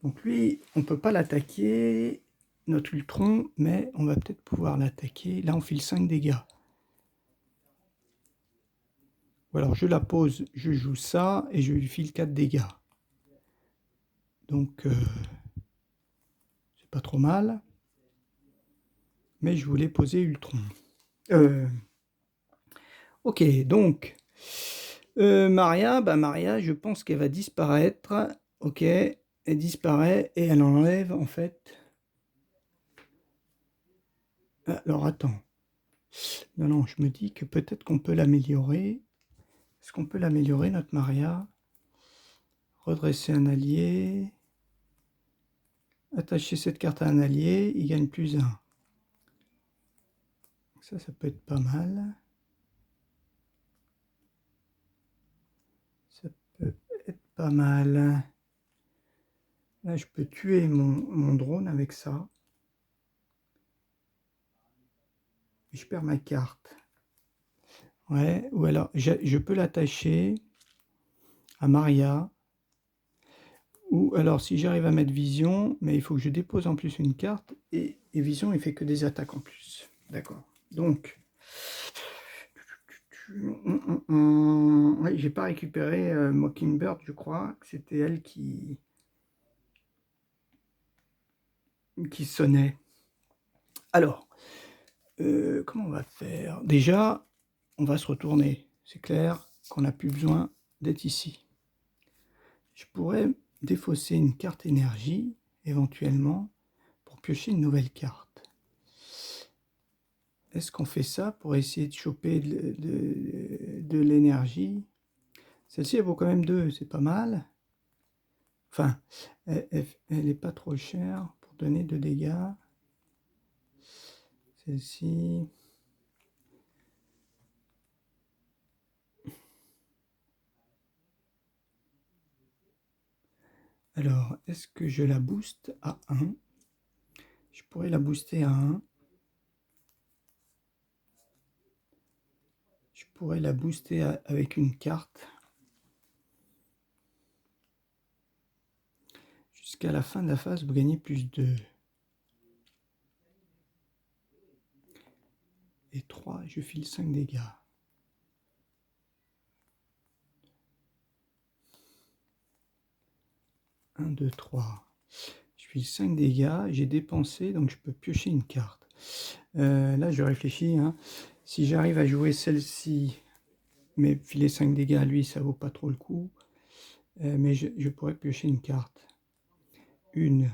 Donc lui, on ne peut pas l'attaquer. notre Ultron, mais on va peut-être pouvoir l'attaquer. Là, on file 5 dégâts. Ou alors, je la pose, je joue ça, et je lui file 4 dégâts. Donc, c'est pas trop mal. Mais je voulais poser Ultron. Ok, donc, Maria, Maria, je pense qu'elle va disparaître. Ok, elle disparaît et elle enlève, en fait... Alors, attends. Non, je me dis que peut-être qu'on peut l'améliorer. Est-ce qu'on peut l'améliorer, notre Maria? Redresser un allié. Attacher cette carte à un allié, il gagne +1. Ça peut être pas mal. Ça peut être pas mal. Là, je peux tuer mon drone avec ça. Je perds ma carte. Ouais, ou alors je peux l'attacher à Maria. Ou alors si j'arrive à mettre Vision, mais il faut que je dépose en plus une carte. Et Vision, il fait que des attaques en plus. D'accord. Donc, ouais, j'ai pas récupéré Mockingbird, je crois. C'était elle qui sonnait. Alors, comment on va faire? Déjà, on va se retourner. C'est clair qu'on n'a plus besoin d'être ici. Je pourrais défausser une carte énergie, éventuellement, pour piocher une nouvelle carte. Est-ce qu'on fait ça pour essayer de choper de l'énergie? Celle-ci, elle vaut quand même 2, c'est pas mal. Enfin, elle n'est pas trop chère pour donner 2 dégâts. Celle-ci... Alors, est-ce que je la booste à 1? Je pourrais la booster à 1. Je pourrais la booster avec une carte. Jusqu'à la fin de la phase, vous gagnez +2. Et 3, je file 5 dégâts. 1, 2, 3. Je file 5 dégâts, j'ai dépensé, donc je peux piocher une carte. Là, je réfléchis. Hein. Si j'arrive à jouer celle-ci, mais filer 5 dégâts à lui, ça vaut pas trop le coup. Mais je pourrais piocher une carte. 1,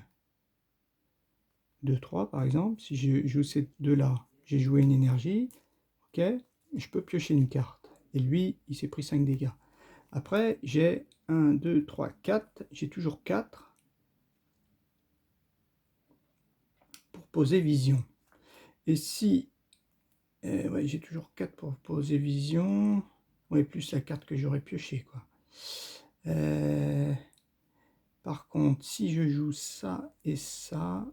2, 3, par exemple. Si je joue ces deux-là, j'ai joué une énergie. Ok, je peux piocher une carte. Et lui, il s'est pris 5 dégâts. Après, j'ai 1, 2, 3, 4. J'ai toujours 4 pour poser vision. Et si... ouais, j'ai toujours 4 pour poser vision. Ouais, plus la carte que j'aurais pioché, quoi. Par contre, si je joue ça et ça,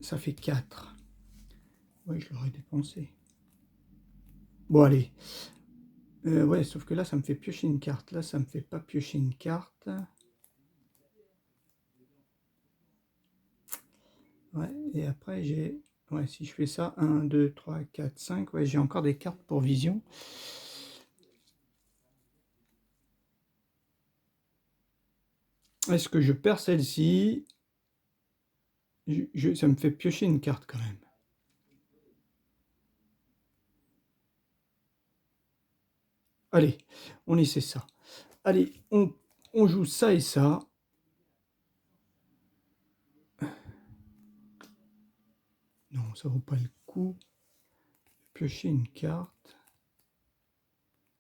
ça fait 4. Oui, je l'aurais dépensé. Bon, allez. Ouais, sauf que là, ça me fait piocher une carte. Là, ça me fait pas piocher une carte. Ouais, et après, j'ai... Ouais, si je fais ça, 1, 2, 3, 4, 5, ouais, j'ai encore des cartes pour vision. Est-ce que je perds celle-ci? Ça me fait piocher une carte quand même. Allez, on essaie ça. Allez, on joue ça et ça. Non, ça vaut pas le coup. Piocher une carte.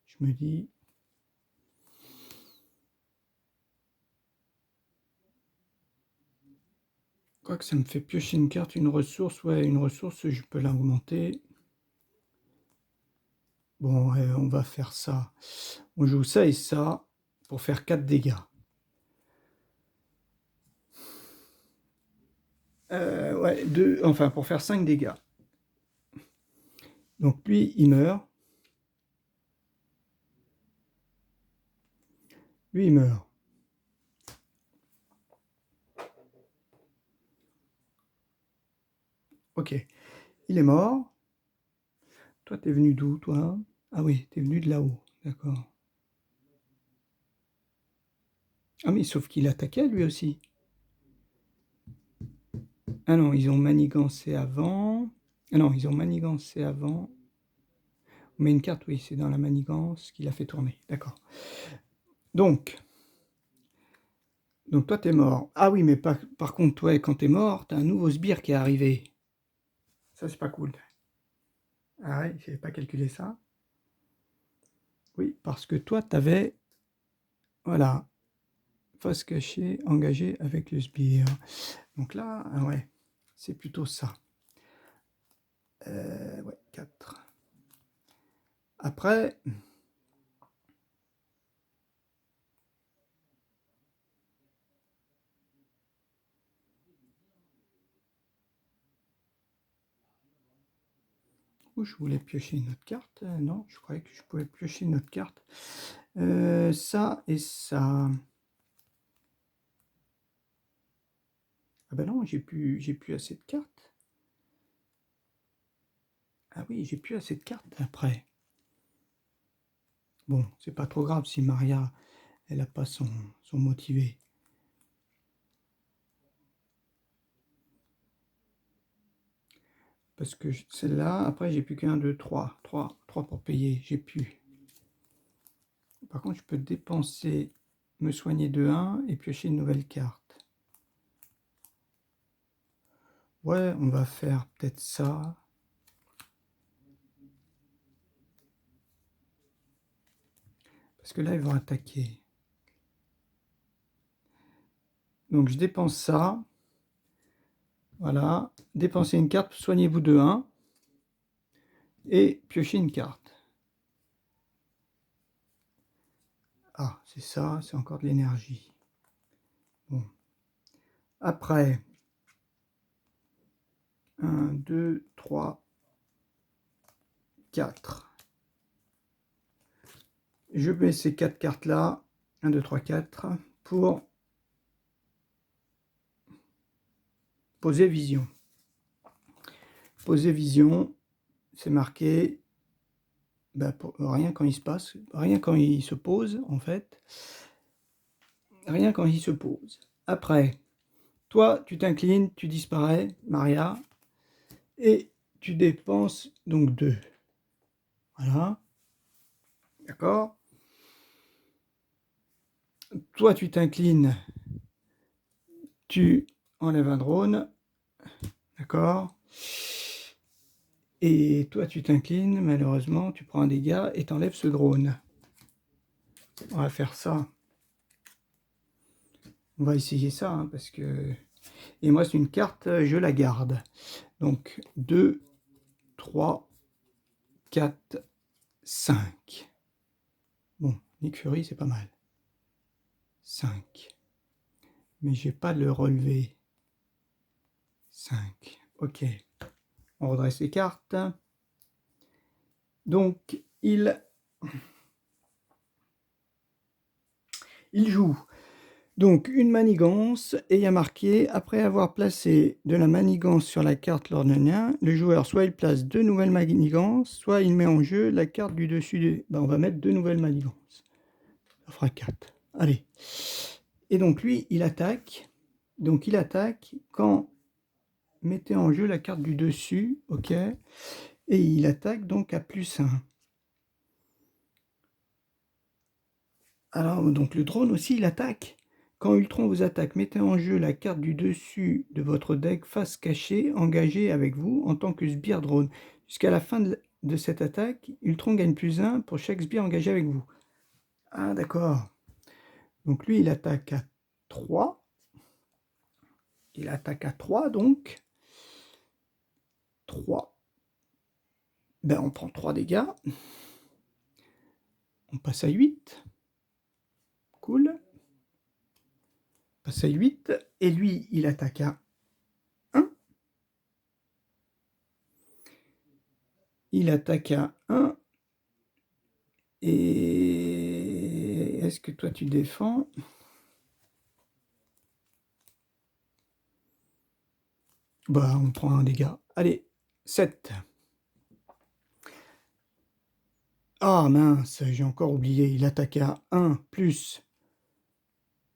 Je me dis... Quoique ça me fait piocher une carte, une ressource. Ouais, une ressource, je peux l'augmenter. Bon, ouais, on va faire ça. On joue ça et ça pour faire 4 dégâts. Ouais, enfin, pour faire 5 dégâts. Donc lui, il meurt. Lui, il meurt. Ok, il est mort. Toi, t'es venu d'où, toi? Ah oui, t'es venu de là-haut, d'accord. Ah mais sauf qu'il attaquait lui aussi. Ah non, ils ont manigancé avant. Ah non, ils ont manigancé avant. On met une carte, oui, c'est dans la manigance qu'il a fait tourner, d'accord. Donc, donc toi, t'es mort. Ah oui, mais par contre, toi, quand t'es mort, t'as un nouveau sbire qui est arrivé. Ça, c'est pas cool. Ah ouais, j'avais pas calculé ça. Oui, parce que toi, t'avais, voilà, face cachée, engagée avec le sbire. Donc là, ah ouais, c'est plutôt ça. Ouais, 4. Après, où je voulais piocher une autre carte. Non, je croyais que je pouvais piocher une autre carte. Ça et ça. Ah ben non, j'ai plus assez de cartes. Ah oui, j'ai plus assez de cartes après. Bon, c'est pas trop grave si Maria, elle a pas son motivé. Parce que celle-là, après, j'ai plus qu'un, deux, trois. Trois pour payer, j'ai plus. Par contre, je peux dépenser, me soigner de 1 et piocher une nouvelle carte. Ouais, on va faire peut-être ça. Parce que là, ils vont attaquer. Donc, je dépense ça. Voilà. Dépensez une carte, soignez-vous de 1. Et piochez une carte. Ah, c'est ça, c'est encore de l'énergie. Bon. Après, 1, 2, 3, 4. Je mets ces 4 cartes-là, 1, 2, 3, 4, pour poser vision. Poser vision, c'est marqué, ben, rien quand il se passe, rien quand il se pose, en fait. Rien quand il se pose. Après, toi, tu t'inclines, tu disparais, Maria, et tu dépenses donc 2. Voilà. D'accord? Toi, tu t'inclines, tu enlèves un drone. D'accord? Et toi, tu t'inclines, malheureusement, tu prends un dégât et t'enlèves ce drone. On va faire ça. On va essayer ça, hein, parce que... Et moi, c'est une carte, je la garde. Donc, 2, 3, 4, 5. Bon, Nick Fury, c'est pas mal. 5. Mais j'ai pas le relevé. 5. Ok. On redresse les cartes. Donc, il joue donc une manigance et il y a marqué: après avoir placé de la manigance sur la carte lors d'un lien, le joueur soit il place 2 nouvelles manigances, soit il met en jeu la carte du dessus. Ben, on va mettre 2 nouvelles manigances. Ça fera 4. Allez. Et donc lui, il attaque. Donc il attaque quand mettez en jeu la carte du dessus, ok. Et il attaque donc à +1. Alors, donc le drone aussi, il attaque. Quand Ultron vous attaque, mettez en jeu la carte du dessus de votre deck face cachée, engagée avec vous en tant que sbire drone. Jusqu'à la fin de cette attaque, Ultron gagne +1 pour chaque sbire engagé avec vous. Ah, d'accord. Donc lui, il attaque à 3. Il attaque à 3, donc. 3. Ben, on prend 3 dégâts. On passe à 8. Cool. On passe à 8. Et lui, il attaque à 1. Il attaque à 1. Et est-ce que toi, tu défends? Bah, on prend un dégât. Allez, 7. Ah mince, j'ai encore oublié. Il attaquait à 1 plus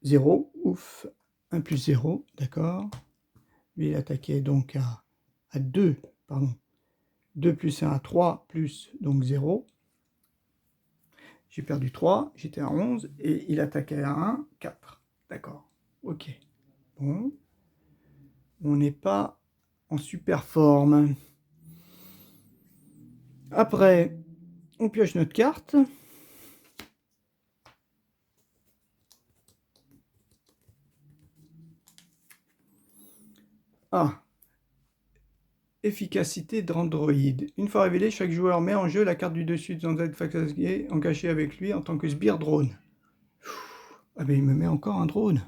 0. Ouf. 1 plus 0, d'accord. Lui, il attaquait donc à 2, pardon. 2 plus 1 à 3 plus donc 0. J'ai perdu 3, j'étais à 11 et il attaquait à 1, 4. D'accord. Ok. Bon. On n'est pas en super forme. Après, on pioche notre carte. Ah. Efficacité d'Android. Une fois révélé, chaque joueur met en jeu la carte du dessus de son Z en caché avec lui en tant que sbire drone. Ah ben il me met encore un drone.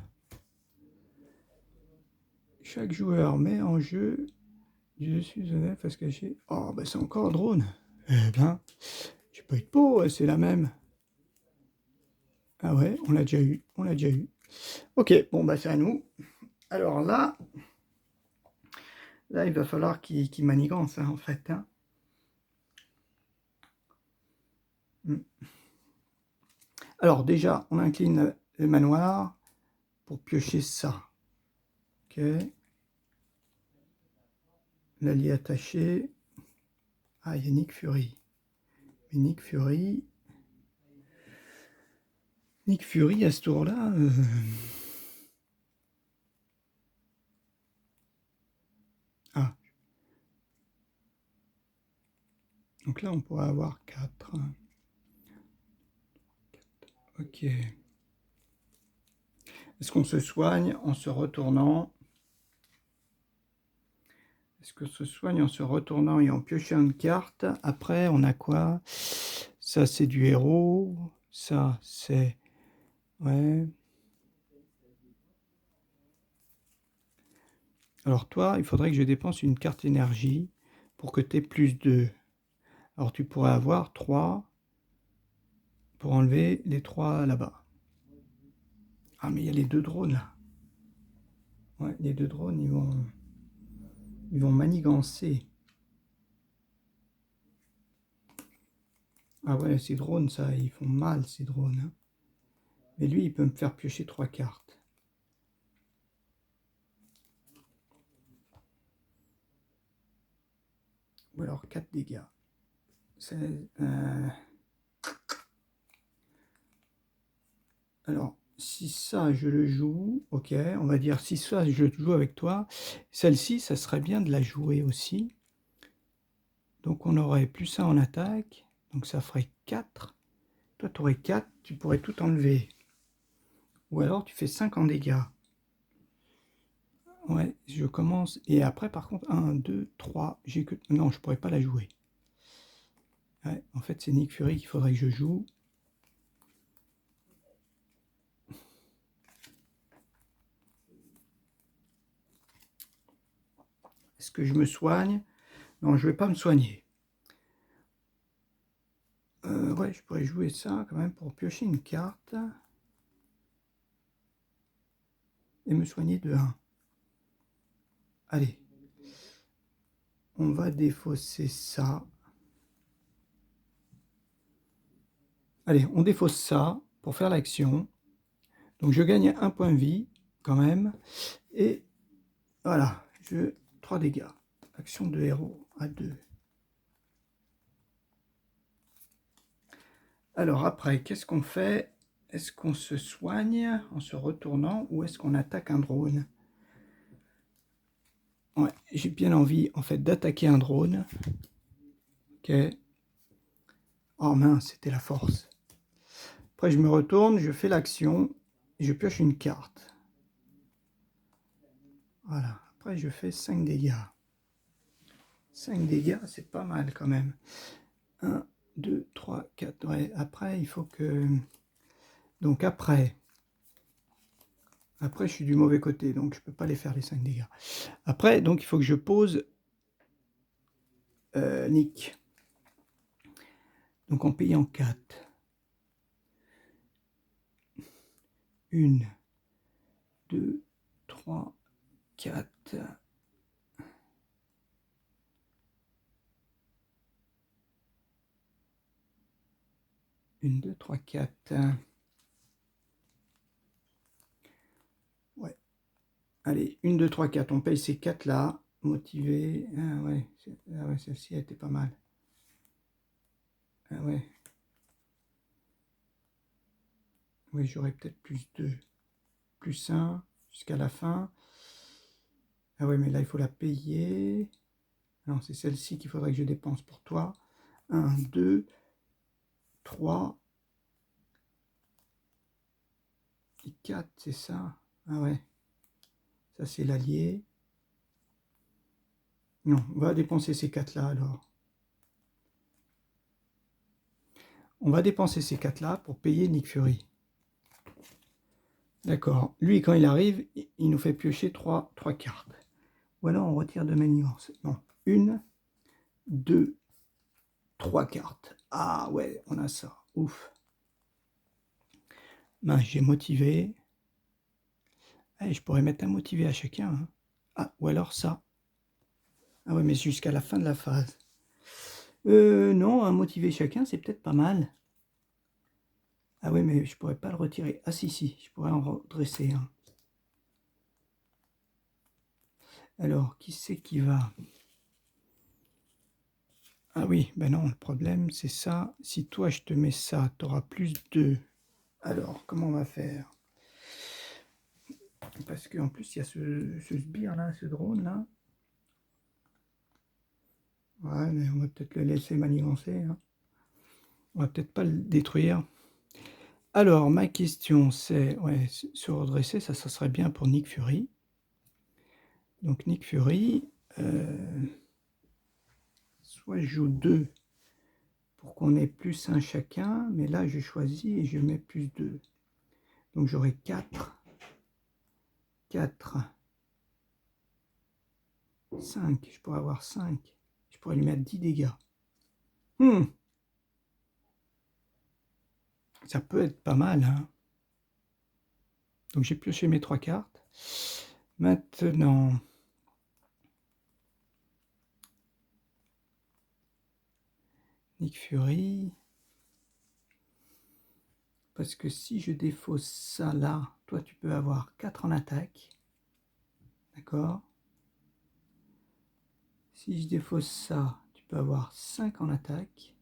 Chaque joueur met en jeu du dessus de son face cachée. Oh ben c'est encore un drone. Eh ben, j'ai pas eu de peau, c'est la même. Ah ouais, on l'a déjà eu, on l'a déjà eu. Ok, bon bah c'est à nous. Alors là, il va falloir qu'il manigance hein, en fait. Hein. Alors déjà, on incline le manoir pour piocher ça. Ok. L'allié attaché. Ah, il y a Nick Fury. Mais Nick Fury à ce tour-là... Ah. Donc là, on pourrait avoir 4. Ok. Est-ce qu'on se soigne en se retournant? Est-ce qu'on se soigne en se retournant et en piochant une carte? Après, on a quoi? Ça, c'est du héros. Ça, c'est... Ouais. Alors toi, il faudrait que je dépense une carte énergie pour que tu aies plus 2. Alors tu pourrais avoir 3 pour enlever les 3 là-bas. Ah, mais il y a les 2 drones là. Ouais, les 2 drones, ils vont manigancer. Ah ouais, ces drones, ça, ils font mal, ces drones. Hein. Mais lui, il peut me faire piocher 3 cartes. Ou alors 4 dégâts. 16, Alors, si ça, je le joue, ok, on va dire si ça, je joue avec toi, celle-ci, ça serait bien de la jouer aussi. Donc, on aurait plus ça en attaque, donc ça ferait 4. Toi, tu aurais 4, tu pourrais tout enlever. Ou alors, tu fais 5 en dégâts. Ouais, je commence. Et après, par contre, 1, 2, 3, j'ai que... Non, je pourrais pas la jouer. Ouais, en fait, c'est Nick Fury qu'il faudrait que je joue. Est-ce que je me soigne? Non, je vais pas me soigner. Ouais, je pourrais jouer ça quand même pour piocher une carte. Et me soigner de 1. Allez. On va défausser ça. Allez, on défausse ça pour faire l'action. Donc je gagne un point de vie quand même. Et voilà, 3 dégâts. Action de héros à 2. Alors après, qu'est-ce qu'on fait? Est-ce qu'on se soigne en se retournant ou est-ce qu'on attaque un drone? Ouais, j'ai bien envie en fait d'attaquer un drone. Ok. Oh mince, c'était la force. Après je me retourne, je fais l'action et je pioche une carte. Voilà, après je fais 5 dégâts. 5 dégâts, c'est pas mal quand même. 1, 2, 3, 4. Ouais, après, il faut que... Donc après, je suis du mauvais côté, donc je peux pas les faire les 5 dégâts. Après, donc il faut que je pose Nick. Donc en payant 4. 1, 2, 3, 4. 1, 2, 3, 4. Ouais. Allez, 1, 2, 3, 4. On paye ces 4 là. Motivé. Ah ouais, celle-ci était pas mal. Ah ouais. Oui, j'aurais peut-être plus 2. Plus 1 jusqu'à la fin. Ah ouais, mais là, il faut la payer. Non, c'est celle-ci qu'il faudrait que je dépense pour toi. 1, 2, 3 et 4, c'est ça? Ah ouais. Ça, c'est l'allié. Non, on va dépenser ces 4-là, alors. On va dépenser ces 4-là pour payer Nick Fury. D'accord. Lui, quand il arrive, il nous fait piocher 3 cartes. Ou alors, on retire de manigance. Non. 1, 2, 3 cartes. Ah ouais, on a ça. Ouf. Ben, j'ai motivé. Eh, je pourrais mettre un motivé à chacun, hein. Ah, ou alors ça. Ah ouais, mais jusqu'à la fin de la phase. Non, un motivé chacun, c'est peut-être pas mal. Ah ouais, mais je pourrais pas le retirer. Ah si, je pourrais en redresser un. Alors, qui c'est qui va? Ah oui, ben non, le problème, c'est ça. Si toi, je te mets ça, tu auras plus 2. Alors, comment on va faire? Parce qu'en plus, il y a ce sbire-là, ce drone-là. Ouais, mais on va peut-être le laisser manigancer, hein. On va peut-être pas le détruire. Alors, ma question, c'est... Ouais, se redresser, ça serait bien pour Nick Fury. Donc, Nick Fury... soit je joue 2 pour qu'on ait plus 1 chacun, mais là, je choisis et je mets plus 2. Donc, j'aurai 4... 4... 5, je pourrais avoir 5. Je pourrais lui mettre 10 dégâts. Ça peut être pas mal, hein. Donc j'ai pioché mes 3 cartes. Maintenant, Nick Fury. Parce que si je défausse ça là, toi tu peux avoir 4 en attaque. D'accord? Si je défausse ça, tu peux avoir 5 en attaque.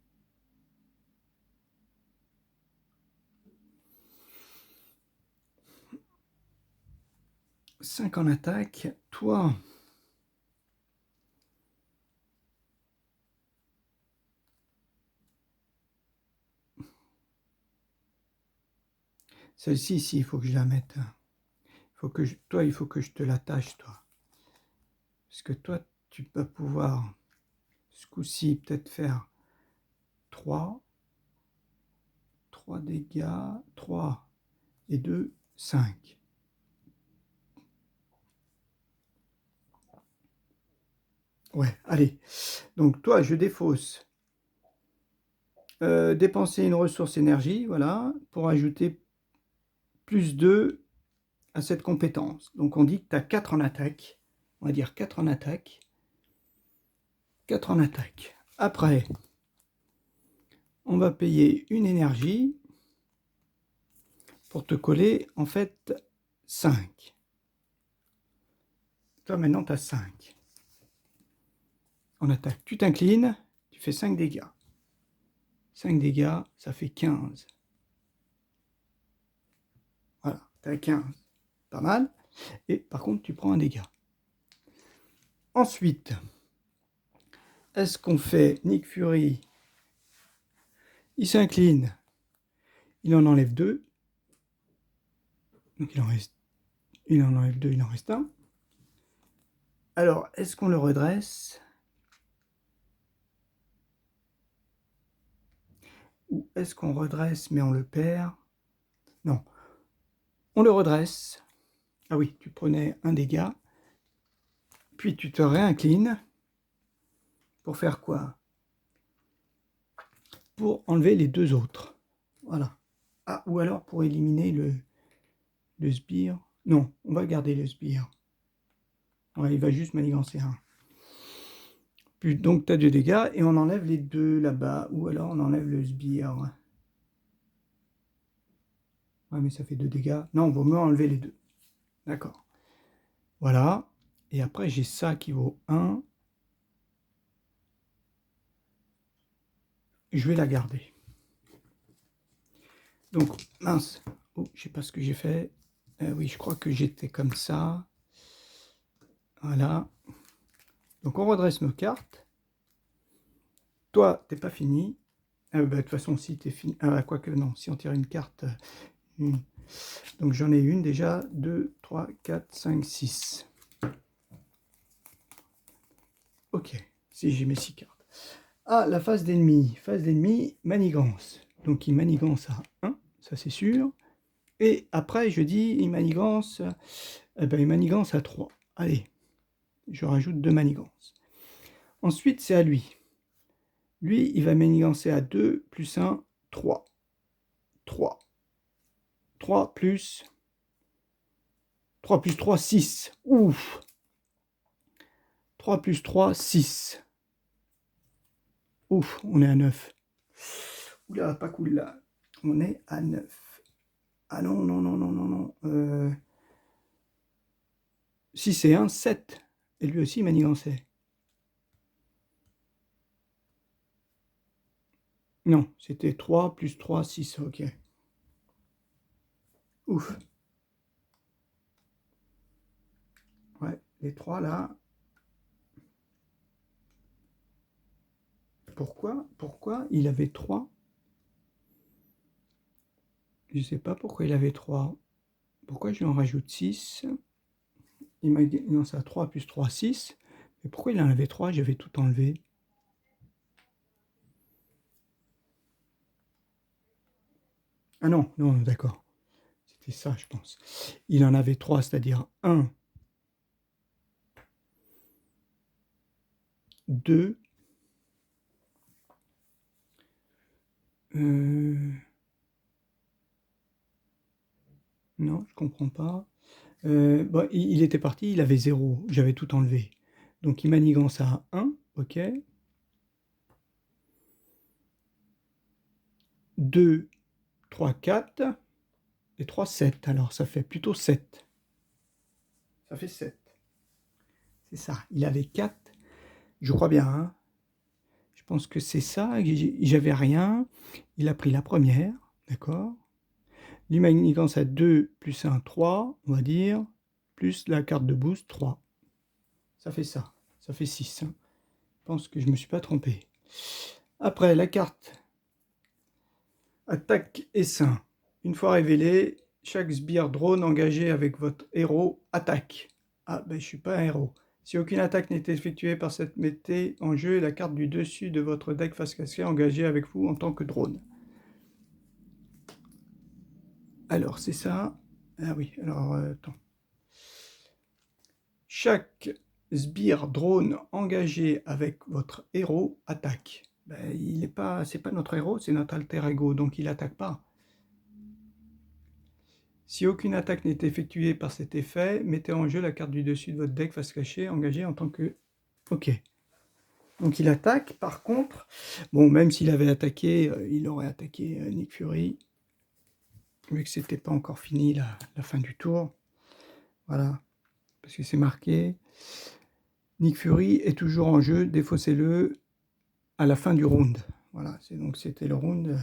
« 5 en attaque. Toi, celle-ci, ici, il faut que je la mette. Toi, il faut que je te l'attache, toi. Parce que toi, tu peux pouvoir, ce coup-ci, peut-être faire 3 dégâts, 3 et 2, 5. Ouais, allez. Donc toi, je défausse. Dépenser une ressource énergie, voilà, pour ajouter plus 2 à cette compétence. Donc on dit que tu as 4 en attaque. On va dire 4 en attaque. 4 en attaque. Après, on va payer une énergie pour te coller, en fait, 5. Toi, maintenant, tu as 5 en attaque. Tu t'inclines, tu fais 5 dégâts. 5 dégâts, ça fait 15. Voilà, tu as 15. Pas mal. Et par contre, tu prends un dégât. Ensuite, est-ce qu'on fait Nick Fury? Il s'incline, il en enlève 2. Donc il en enlève 2, il en reste 1. Alors, est-ce qu'on le redresse? Ou est-ce qu'on redresse mais on le perd? Non, on le redresse. Ah oui, tu prenais un dégât. Puis tu te réinclines. Pour faire quoi? Pour enlever les 2 autres. Voilà. Ah, ou alors pour éliminer le sbire. Non, on va garder le sbire. Ouais, il va juste manigancer un. Puis, donc tu as 2 dégâts et on enlève les 2 là-bas. Ou alors on enlève le sbire. Ouais, mais ça fait 2 dégâts. Non, vaut mieux enlever les deux. D'accord. Voilà. Et après, j'ai ça qui vaut 1. Je vais la garder. Donc, mince. Oh, je sais pas ce que j'ai fait. Oui, je crois que j'étais comme ça. Voilà. Donc, on redresse nos cartes. Toi, t'es pas fini. Bah, de toute façon, si t'es fini... quoique, non. Si on tire une carte... Donc, j'en ai une déjà. 2, 3, 4, 5, 6. Ok. Si j'ai mes 6 cartes. Ah, la phase d'ennemi. Phase d'ennemi, manigance. Donc, il manigance à 1. Ça, c'est sûr. Et après, je dis, il manigance... il manigance à 3. Allez. Je rajoute 2 manigances. Ensuite, c'est à lui. Lui, il va manigancer à 2, plus 1, 3. 3. 3 plus 3, 6. Ouf. 3 plus 3, 6. Ouf, on est à 9. Oula, pas cool là. On est à 9. Ah non, non, non, non, non, non. 6 et 1, 7. Et lui aussi, il manigançait. Non, c'était 3 plus 3, 6. Ok. Ouf. Ouais, les 3 là. Pourquoi il avait 3? Je ne sais pas pourquoi il avait 3. Pourquoi je lui en rajoute 6? Il m'a dit, non, ça 3 plus 3, 6. Mais pourquoi il en avait 3? J'avais tout enlevé. Ah non, non, d'accord. C'était ça, je pense. Il en avait 3, c'est-à-dire 1, 2, non, je comprends pas. Bon, il était parti, il avait 0, j'avais tout enlevé. Donc il manigance à 1, ok. 2, 3, 4, et 3, 7. Alors ça fait plutôt 7. Ça fait 7. C'est ça, il avait 4, je crois bien, hein. Je pense que c'est ça, j'avais rien. Il a pris la première, d'accord. L'humanigance à 2 plus 1, 3, on va dire, plus la carte de boost, 3. Ça fait ça, ça fait 6. Hein. Je pense que je ne me suis pas trompé. Après, la carte attaque essaim. Une fois révélée, chaque sbire drone engagé avec votre héros attaque. Ah, ben je suis pas un héros. Si aucune attaque n'est effectuée par cette mettez en jeu la carte du dessus de votre deck face cachée engagée avec vous en tant que drone. Alors, c'est ça. Ah oui, alors, attends. Chaque sbire drone engagé avec votre héros attaque. Ben, il est pas, c'est pas notre héros, c'est notre alter ego, donc il attaque pas. Si aucune attaque n'est effectuée par cet effet, mettez en jeu la carte du dessus de votre deck face cachée engagée en tant que... Ok. Donc il attaque, par contre, bon, même s'il avait attaqué, il aurait attaqué Nick Fury, vu que c'était pas encore fini la fin du tour. Voilà, parce que c'est marqué. Nick Fury est toujours en jeu, défaussez-le à la fin du round. Voilà, donc c'était le round.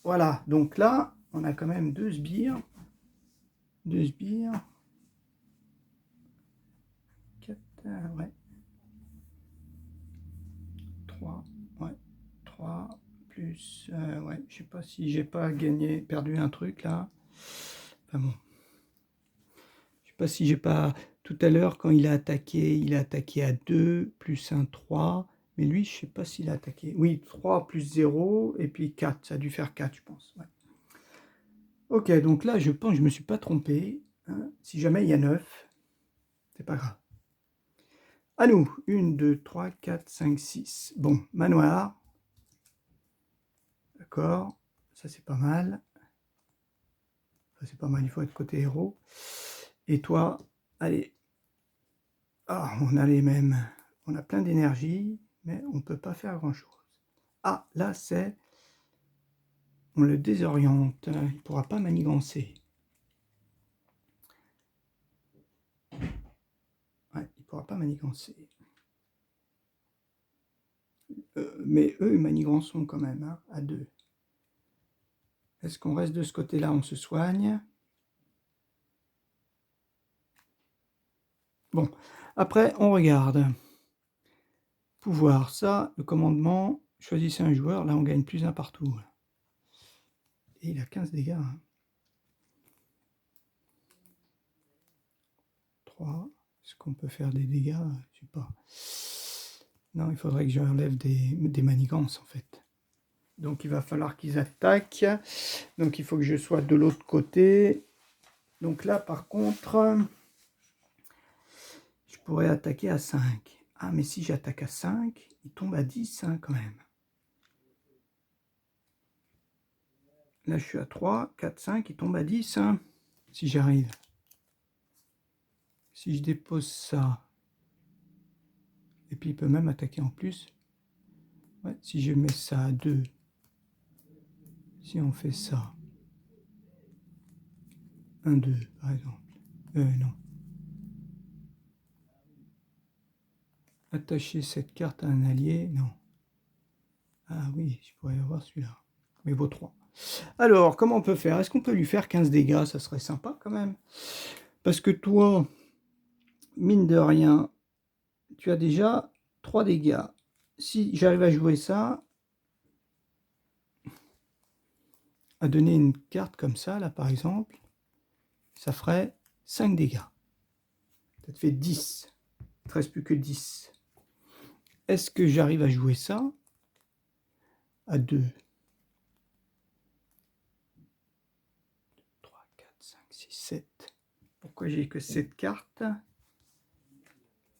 Voilà, donc là, on a quand même 2 sbires. 2 sbires. 4, ouais. 3, ouais. 3, plus, ouais, je sais pas si j'ai pas gagné, perdu un truc là. Enfin bon. Je sais pas si j'ai pas... Tout à l'heure, quand il a attaqué à 2, plus 1, 3. Mais lui, je sais pas s'il a attaqué. Oui, 3 plus 0, et puis 4. Ça a dû faire 4, je pense. Ouais. Ok, donc là, je pense que je me suis pas trompé. Hein. Si jamais il y a 9, c'est pas grave. À nous. 1, 2, 3, 4, 5, 6. Bon, manoir. D'accord. Ça, c'est pas mal. Ça, c'est pas mal. Il faut être côté héros. Et toi, allez. Ah, on a les mêmes. On a plein d'énergie, mais on ne peut pas faire grand-chose. Ah, là, c'est... on le désoriente, il ne pourra pas manigancer. Ouais, il ne pourra pas manigancer. Mais eux, ils maniganceront quand même, hein, à 2. Est-ce qu'on reste de ce côté-là, on se soigne? Bon, après, on regarde. Pouvoir, ça, le commandement, choisissez un joueur, là on gagne plus 1 partout. Et il a 15 dégâts. Hein. 3. Est-ce qu'on peut faire des dégâts? Je sais pas. Non, il faudrait que j'enlève des manigances en fait. Donc il va falloir qu'ils attaquent. Donc il faut que je sois de l'autre côté. Donc là par contre, je pourrais attaquer à 5. Ah mais si j'attaque à 5, il tombe à 10 hein, quand même. Là je suis à 3, 4, 5, il tombe à 10 hein, si j'arrive. Si je dépose ça, et puis il peut même attaquer en plus. Ouais, si je mets ça à 2, si on fait ça, 1, 2 par exemple, non. Attacher cette carte à un allié, non. Ah oui, je pourrais avoir celui-là, mais vaut 3. Alors, comment on peut faire? Est-ce qu'on peut lui faire 15 dégâts? Ça serait sympa quand même. Parce que toi, mine de rien, tu as déjà 3 dégâts. Si j'arrive à jouer ça, à donner une carte comme ça, là par exemple, ça ferait 5 dégâts. Ça te fait 10. Il ne te reste plus que 10. Est-ce que j'arrive à jouer ça à 2? 3, 4, 5, 6, 7. Pourquoi j'ai que 7 cartes?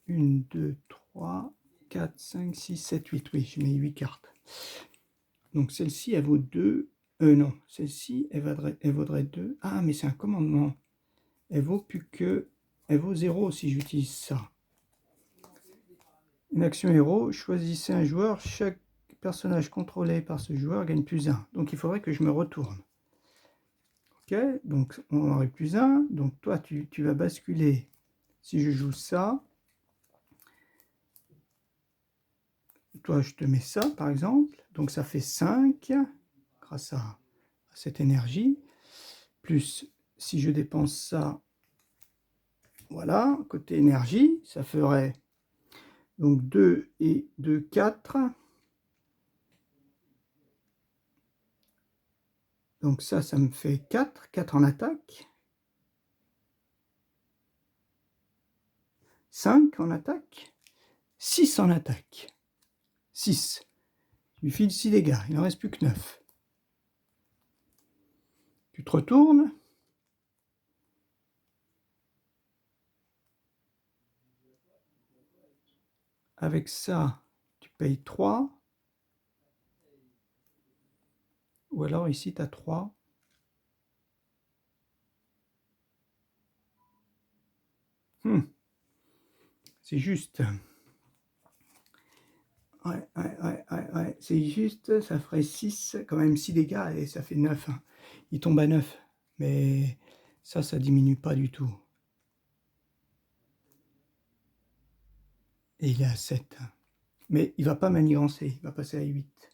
1, 2, 3, 4, 5, 6, 7, 8. Oui, je mets 8 cartes. Donc celle-ci, elle vaut 2. Non, celle-ci, elle vaudrait 2. Ah, mais c'est un commandement. Elle vaut plus que... Elle vaut 0 si j'utilise ça. Une action héros, choisissez un joueur. Chaque personnage contrôlé par ce joueur gagne plus 1. Donc il faudrait que je me retourne. Ok, donc on aurait plus 1. Donc toi, tu vas basculer. Si je joue ça, toi, je te mets ça, par exemple. Donc ça fait 5, grâce à cette énergie. Plus, si je dépense ça, voilà, côté énergie, ça ferait donc 2 et 2, 4. Donc ça me fait 4, 4 en attaque. 5 en attaque. 6 en attaque. 6. Je lui file 6 dégâts, il n'en reste plus que 9. Tu te retournes. Avec ça, tu payes 3. Ou alors ici, tu as 3. C'est juste. Ouais, c'est juste, ça ferait 6, quand même 6 dégâts, et ça fait 9. Hein. Il tombe à 9, mais ça diminue pas du tout. Et il est à 7. Mais il va pas manigancer, il va passer à 8.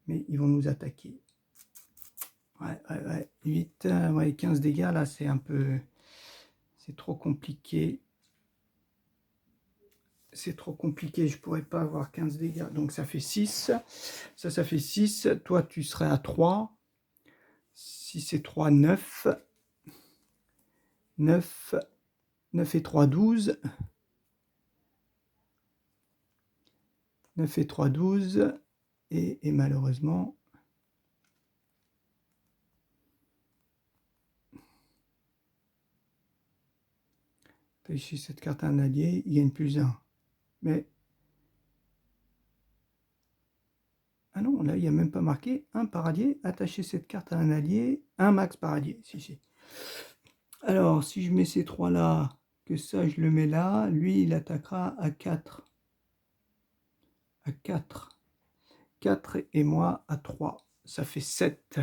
Mais ils vont nous attaquer. Ouais, 8, ouais, 15 dégâts, là, c'est un peu... C'est trop compliqué. C'est trop compliqué, je pourrais pas avoir 15 dégâts. Donc ça fait 6. Ça fait 6. Toi, tu serais à 3. 6 et 3, 9. 9. 9 et 3, 12. 9 et 3, 12. Et malheureusement... Attacher cette carte à un allié, il gagne plus 1. Mais... Ah non, là, il n'y a même pas marqué 1 par allié. Attacher cette carte à un allié, 1 max par allié. Si. Alors, si je mets ces 3 là, que ça, je le mets là, lui, il attaquera à 4. À 4. 4 et moi à 3. ça fait 7.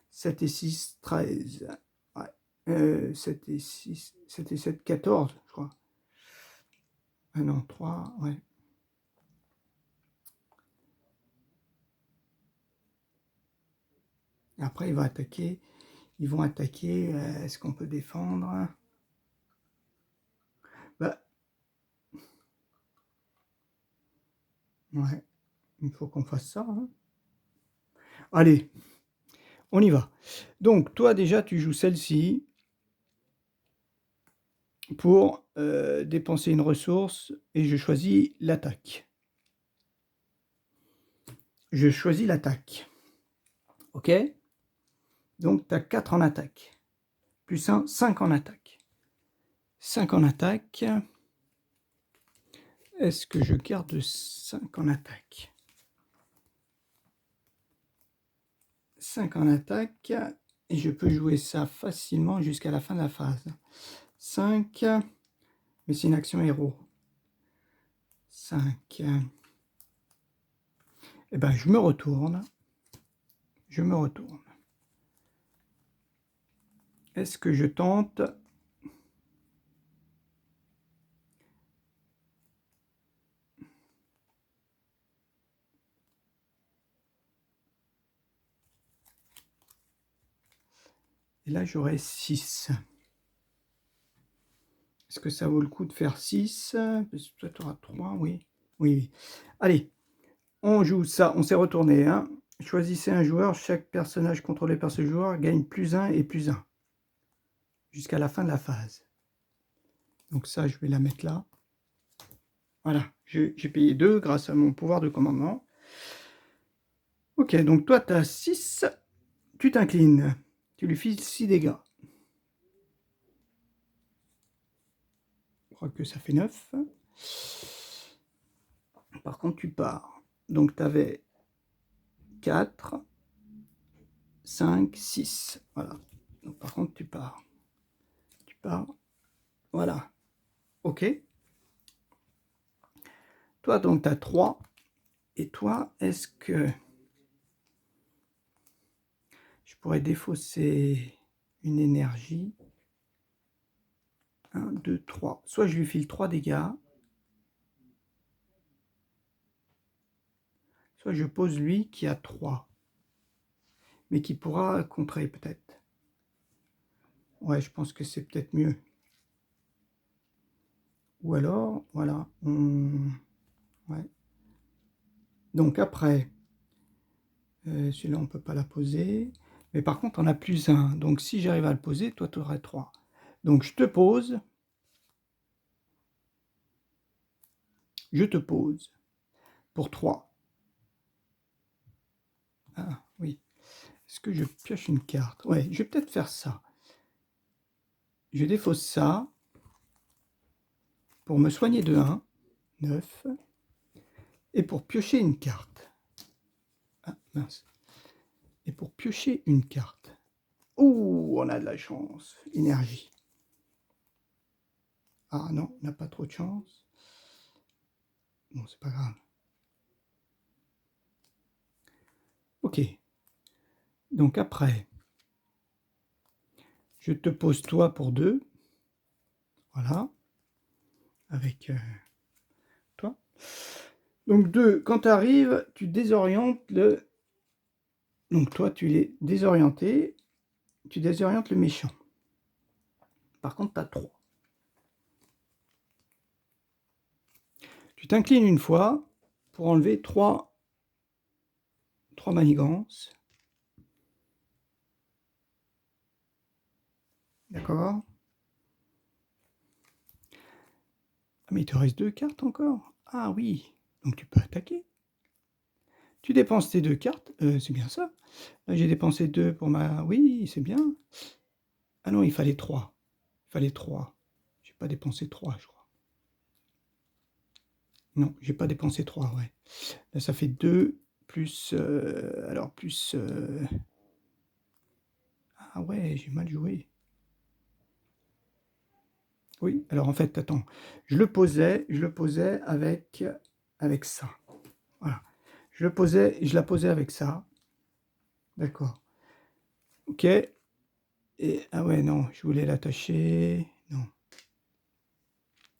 7 et 6, 13. Ouais. 7 et 6, 7 et 7, 14, je crois. Ah non, 3, ouais. Après, il va attaquer. Ils vont attaquer. Est-ce qu'on peut défendre? Bah, ouais. Il faut qu'on fasse ça. Hein. Allez, on y va. Donc, toi, déjà, tu joues celle-ci pour dépenser une ressource et je choisis l'attaque. Je choisis l'attaque. OK? Donc, tu as 4 en attaque. Plus 1, 5 en attaque. 5 en attaque. Est-ce que je garde 5 en attaque? 5 en attaque. Et je peux jouer ça facilement jusqu'à la fin de la phase. 5. Mais c'est une action héros. 5. Eh ben, je me retourne. Je me retourne. Est-ce que je tente? Et là, j'aurai 6. Est-ce que ça vaut le coup de faire 6? Parce que toi, tu auras 3, oui. Oui, oui. Allez, on joue ça. On s'est retourné. Hein. Choisissez un joueur. Chaque personnage contrôlé par ce joueur gagne plus 1 et plus 1. Jusqu'à la fin de la phase. Donc ça, je vais la mettre là. Voilà. J'ai payé 2 grâce à mon pouvoir de commandement. Ok, donc toi, tu as 6. Tu t'inclines. Tu lui files 6 dégâts. Je crois que ça fait 9. Par contre, tu pars. Donc, tu avais 4, 5, 6. Voilà. Donc, par contre, tu pars. Tu pars. Voilà. OK. Toi, donc, tu as 3. Et toi, est-ce que je pourrais défausser une énergie? 1, 2, 3. Soit je lui file 3 dégâts. Soit je pose lui qui a 3. Mais qui pourra contrer peut-être. Ouais, je pense que c'est peut-être mieux. Ou alors, voilà. Ouais. Donc après, celui-là, on ne peut pas la poser. Mais par contre, on a plus 1. Donc si j'arrive à le poser, toi, tu aurais 3. Donc je te pose. Je te pose. Pour 3. Ah, oui. Est-ce que je pioche une carte? Ouais, je vais peut-être faire ça. Je défausse ça. Pour me soigner de 1. 9. Et pour piocher une carte. Ah, mince. Et pour piocher une carte. Ouh, on a de la chance. Énergie. Ah non, on n'a pas trop de chance. Bon, c'est pas grave. Ok. Donc après, je te pose toi pour 2. Voilà. Avec toi. Donc 2, quand tu arrives, tu désorientes le... Donc toi, tu l'es désorienté. Tu désorientes le méchant. Par contre, tu as 3. Tu t'inclines une fois pour enlever 3 manigances. D'accord? Ah, mais il te reste 2 cartes encore. Ah oui, donc tu peux attaquer. Tu dépenses tes 2 cartes, c'est bien ça. Là, j'ai dépensé 2 pour ma... Oui, c'est bien. Ah non, il fallait 3. Il fallait 3. J'ai pas dépensé 3, je crois. Non, j'ai pas dépensé 3, ouais. Là, ça fait 2 plus... alors, plus... Ah ouais, j'ai mal joué. Oui, alors en fait, attends. Je le posais avec ça. Voilà. Je la posais avec ça. D'accord. Ok. Et, ah ouais, non, je voulais l'attacher. Non.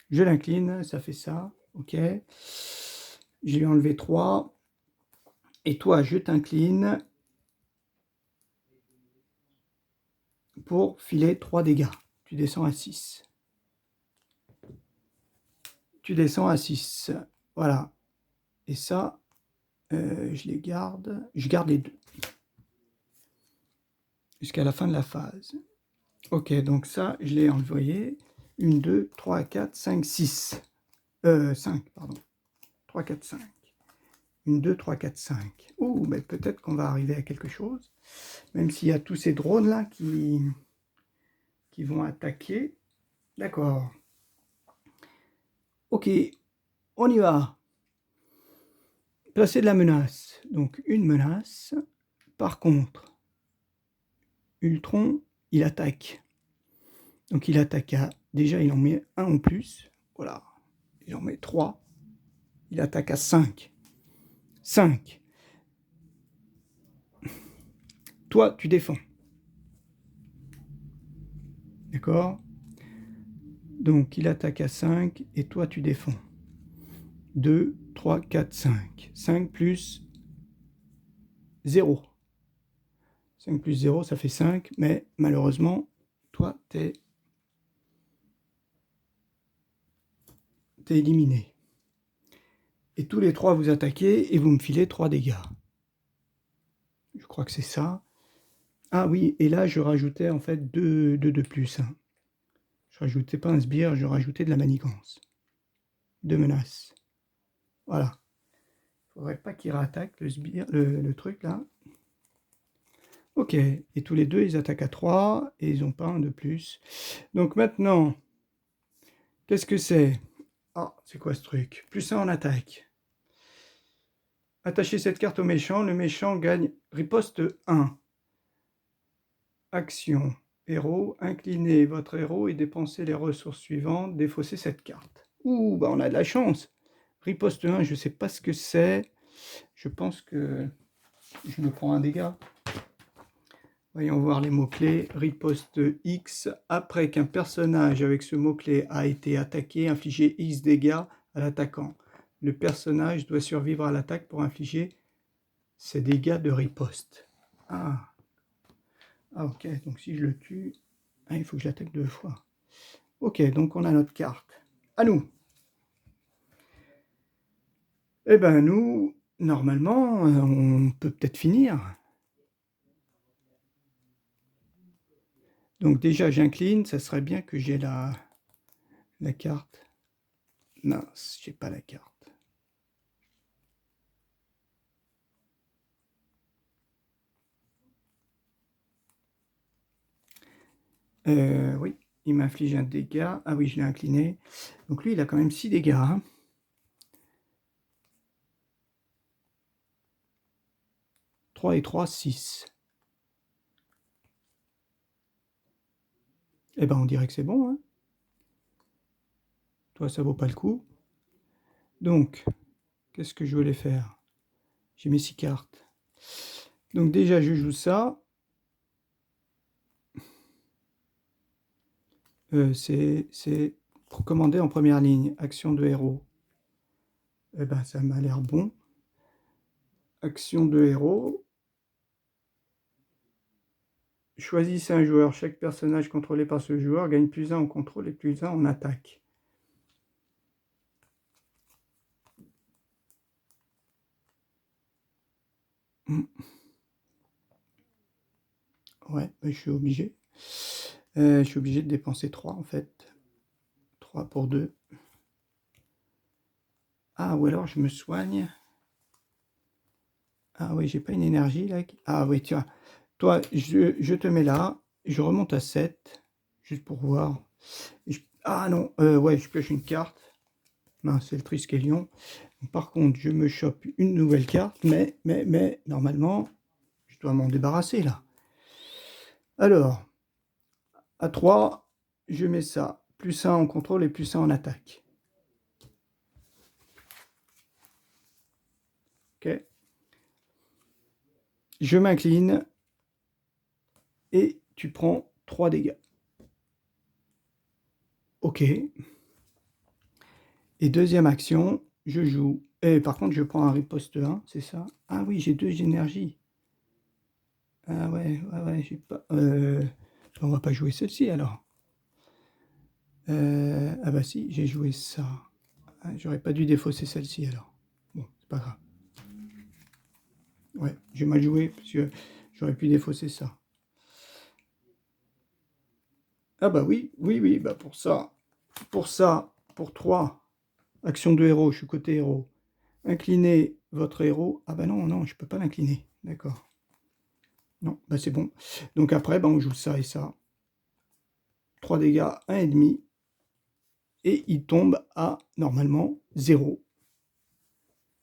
Je l'incline, ça fait ça. Ok. Je lui ai enlevé 3. Et toi, je t'incline pour filer 3 dégâts. Tu descends à 6. Tu descends à 6. Voilà. Et ça, je les garde. Je garde les deux. Jusqu'à la fin de la phase. Ok, donc ça, je l'ai envoyé. 1, 2, 3, 4, 5, 6. 5, pardon. 3, 4, 5. 1, 2, 3, 4, 5. Ouh, mais peut-être qu'on va arriver à quelque chose. Même s'il y a tous ces drones-là qui vont attaquer. D'accord. Ok, on y va. Placer de la menace. Donc, une menace. Par contre, Ultron, il attaque. Donc, il attaque à... Déjà, il en met un en plus. Voilà. Il en met 3. Il attaque à 5. 5. Toi, tu défends. D'accord? Donc, il attaque à 5 et toi, tu défends. 2, 3, 4, 5. 5 plus 0. 5 plus 0, ça fait 5. Mais malheureusement, toi, t'es éliminé. Et tous les 3, vous attaquez et vous me filez 3 dégâts. Je crois que c'est ça. Ah oui, et là, je rajoutais en fait 2 de plus. Hein. Je rajoutais pas un sbire, je rajoutais de la manigance. 2 menaces. Voilà. Faudrait pas qu'il réattaque le sbire, le truc là. Ok, et tous les deux, ils attaquent à 3, et ils n'ont pas un de plus. Donc maintenant, qu'est-ce que c'est? Ah, c'est quoi ce truc? Plus 1 en attaque. Attachez cette carte au méchant, le méchant gagne riposte 1. Action. Héros, inclinez votre héros et dépensez les ressources suivantes, défaussez cette carte. Ouh, bah on a de la chance. Riposte 1, je ne sais pas ce que c'est. Je pense que je me prends un dégât. Voyons voir les mots-clés. Riposte X. Après qu'un personnage avec ce mot-clé a été attaqué, infligez X dégâts à l'attaquant. Le personnage doit survivre à l'attaque pour infliger ces dégâts de riposte. Ah, ok. Donc si je le tue, il faut que je l'attaque 2 fois. Ok, donc on a notre carte. À nous. Eh ben nous, normalement, on peut peut-être finir. Donc déjà, j'incline, ça serait bien que j'ai la carte. Mince, j'ai pas la carte. Oui, il m'inflige un dégât. Ah oui, je l'ai incliné. Donc lui, il a quand même 6 dégâts. Hein. 3 et 3, 6. Eh ben, on dirait que c'est bon. Hein. Toi, ça vaut pas le coup. Donc, qu'est-ce que je voulais faire? J'ai mes 6 cartes. Donc déjà, je joue ça. C'est pour commander en première ligne. Action de héros. Eh ben, ça m'a l'air bon. Action de héros. Choisissez un joueur. Chaque personnage contrôlé par ce joueur gagne +1 en contrôle et +1 en attaque. Ouais, je suis obligé. Je suis obligé de dépenser 3 en fait. 3 pour 2. Ah, ou alors je me soigne. Ah oui, j'ai pas une énergie là. Ah oui, tiens. Toi, je te mets là. Je remonte à 7. Juste pour voir. Ah non, ouais, je pioche une carte. Mince, c'est le Triskelion. Par contre, je me chope une nouvelle carte. Mais, normalement, je dois m'en débarrasser là. Alors, à 3, je mets ça. +1 en contrôle et +1 en attaque. Ok. Je m'incline et tu prends 3 dégâts. Ok. Et deuxième action, je joue. Et par contre, je prends un riposte 1, c'est ça? Ah oui, j'ai 2 énergies. Ah ouais, j'ai pas. On va pas jouer celle-ci alors. Ah bah si, j'ai joué ça. Ah, j'aurais pas dû défausser celle-ci alors. Bon, c'est pas grave. Ouais, j'ai mal joué parce que j'aurais pu défausser ça. Ah bah oui, bah pour ça, pour 3, action de héros, je suis côté héros. Inclinez votre héros. Ah bah non, je peux pas l'incliner. D'accord. Non, bah c'est bon. Donc après, bah on joue ça et ça. 3 dégâts, 1,5. Et il tombe à, normalement, 0.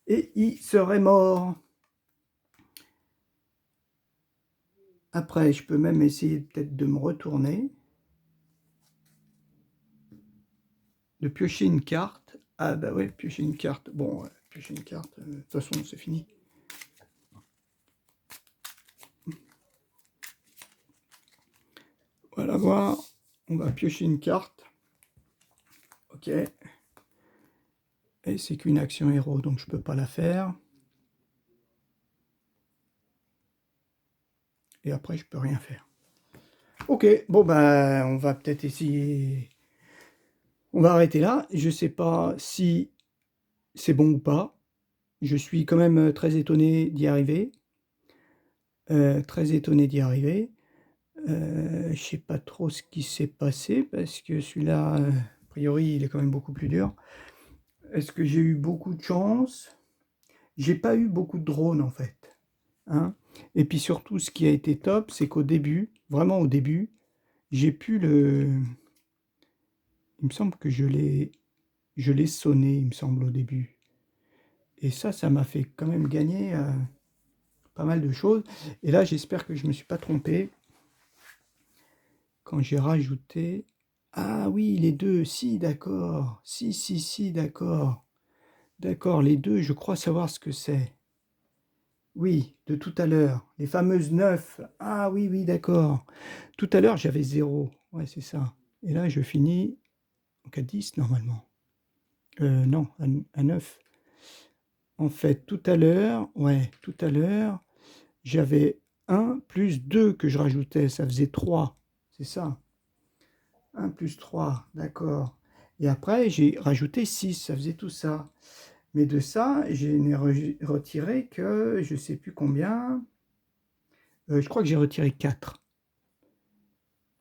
Et il serait mort. Après, je peux même essayer peut-être de me retourner. De piocher une carte. Ah bah ouais, piocher une carte. Bon, piocher une carte, de toute façon, c'est fini. Voilà, voir. On va piocher une carte. Ok. Et c'est qu'une action héros, donc je peux pas la faire. Et après, je peux rien faire. Ok, bon ben, on va peut-être essayer. On va arrêter là. Je sais pas si c'est bon ou pas. Je suis quand même très étonné d'y arriver. Très étonné d'y arriver. Je sais pas trop ce qui s'est passé parce que celui-là, a priori, il est quand même beaucoup plus dur. Est-ce que j'ai eu beaucoup de chance? J'ai pas eu beaucoup de drones en fait. Hein. Et puis surtout, ce qui a été top, c'est qu'au début, vraiment au début, j'ai pu le. Il me semble que je l'ai sonné, il me semble au début. Et ça m'a fait quand même gagner pas mal de choses. Et là, j'espère que je me suis pas trompé quand j'ai rajouté. Ah oui, les deux, si, d'accord. Si, d'accord. D'accord, les deux, je crois savoir ce que c'est. Oui, de tout à l'heure. Les fameuses 9. Ah oui, d'accord. Tout à l'heure, j'avais 0. Ouais, c'est ça. Et là, je finis donc à 10 normalement. Non, à 9. En fait, tout à l'heure, j'avais 1 plus 2 que je rajoutais. Ça faisait 3. C'est ça. 1 plus 3, d'accord. Et après, j'ai rajouté 6. Ça faisait tout ça. Mais de ça, je n'ai retiré que je ne sais plus combien. Je crois que j'ai retiré 4.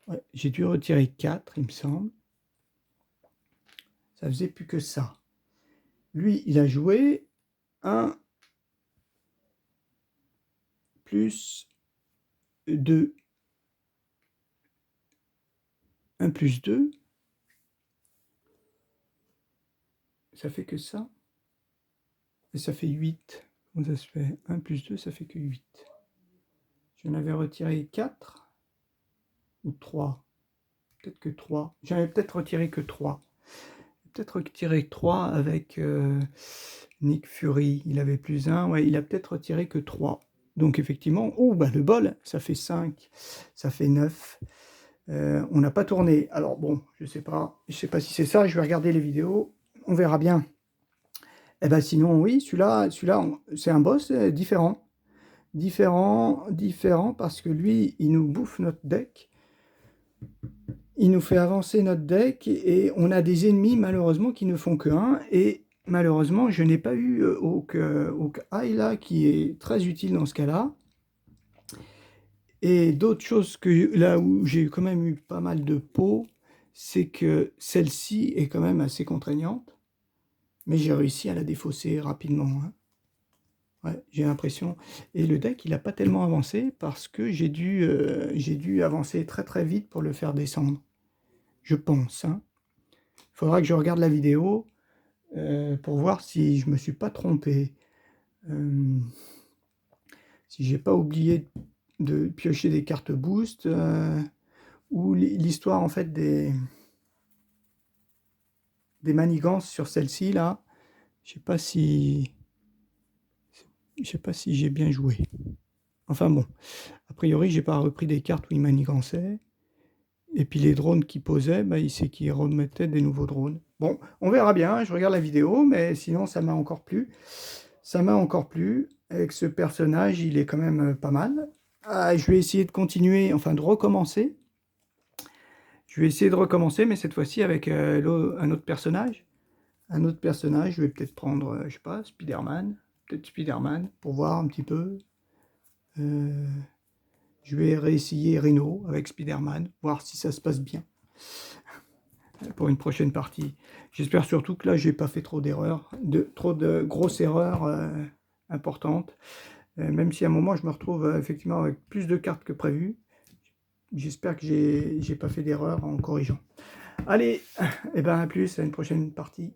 Ouais, j'ai dû retirer 4, il me semble. Ça faisait plus que ça. Lui, il a joué 1 plus 2. 1 plus 2, ça fait que ça. Et ça fait 8. Comment ça se fait? 1 plus 2, ça fait que 8. J'en avais retiré 4 ou 3. Peut-être que 3. J'en avais peut-être retiré que 3. Peut-être retiré 3 avec Nick Fury. Il avait plus 1. Ouais, il a peut-être retiré que 3. Donc effectivement, oh bah le bol, ça fait 5, ça fait 9. On n'a pas tourné. Alors bon, je sais pas si c'est ça, je vais regarder les vidéos, on verra bien. Eh ben sinon, oui, celui-là, c'est un boss différent. Différent, parce que lui, il nous bouffe notre deck. Il nous fait avancer notre deck et on a des ennemis, malheureusement, qui ne font que 1. Et malheureusement, je n'ai pas eu Hawk Eye, là, qui est très utile dans ce cas-là. Et d'autres choses que là où j'ai quand même eu pas mal de pots, c'est que celle-ci est quand même assez contraignante. Mais j'ai réussi à la défausser rapidement. Hein. Ouais, j'ai l'impression. Et le deck, il n'a pas tellement avancé parce que j'ai dû avancer très très vite pour le faire descendre. Je pense. Hein. Faudra que je regarde la vidéo pour voir si je me suis pas trompé. Si j'ai pas oublié de piocher des cartes boost ou l'histoire en fait des manigances sur celle-ci là. Je sais pas si j'ai bien joué. Enfin bon, a priori, j'ai pas repris des cartes où il manigançait. Et puis les drones qu'il posait, bah, c'est qu'il remettait des nouveaux drones. Bon, on verra bien, je regarde la vidéo, mais sinon ça m'a encore plu. Ça m'a encore plu. Avec ce personnage, il est quand même pas mal. Ah, je vais essayer de continuer, enfin de recommencer. Je vais essayer de recommencer, mais cette fois-ci avec un autre personnage. Un autre personnage, je vais peut-être prendre, je sais pas, Spider-Man. Peut-être Spider-Man, pour voir un petit peu. Euh, je vais réessayer Rhino avec Spider-Man, voir si ça se passe bien pour une prochaine partie. J'espère surtout que là, j'ai pas fait trop d'erreurs, trop de grosses erreurs importantes. Même si à un moment, je me retrouve effectivement avec plus de cartes que prévu. J'espère que j'ai pas fait d'erreur en corrigeant. Allez, et ben à plus, à une prochaine partie.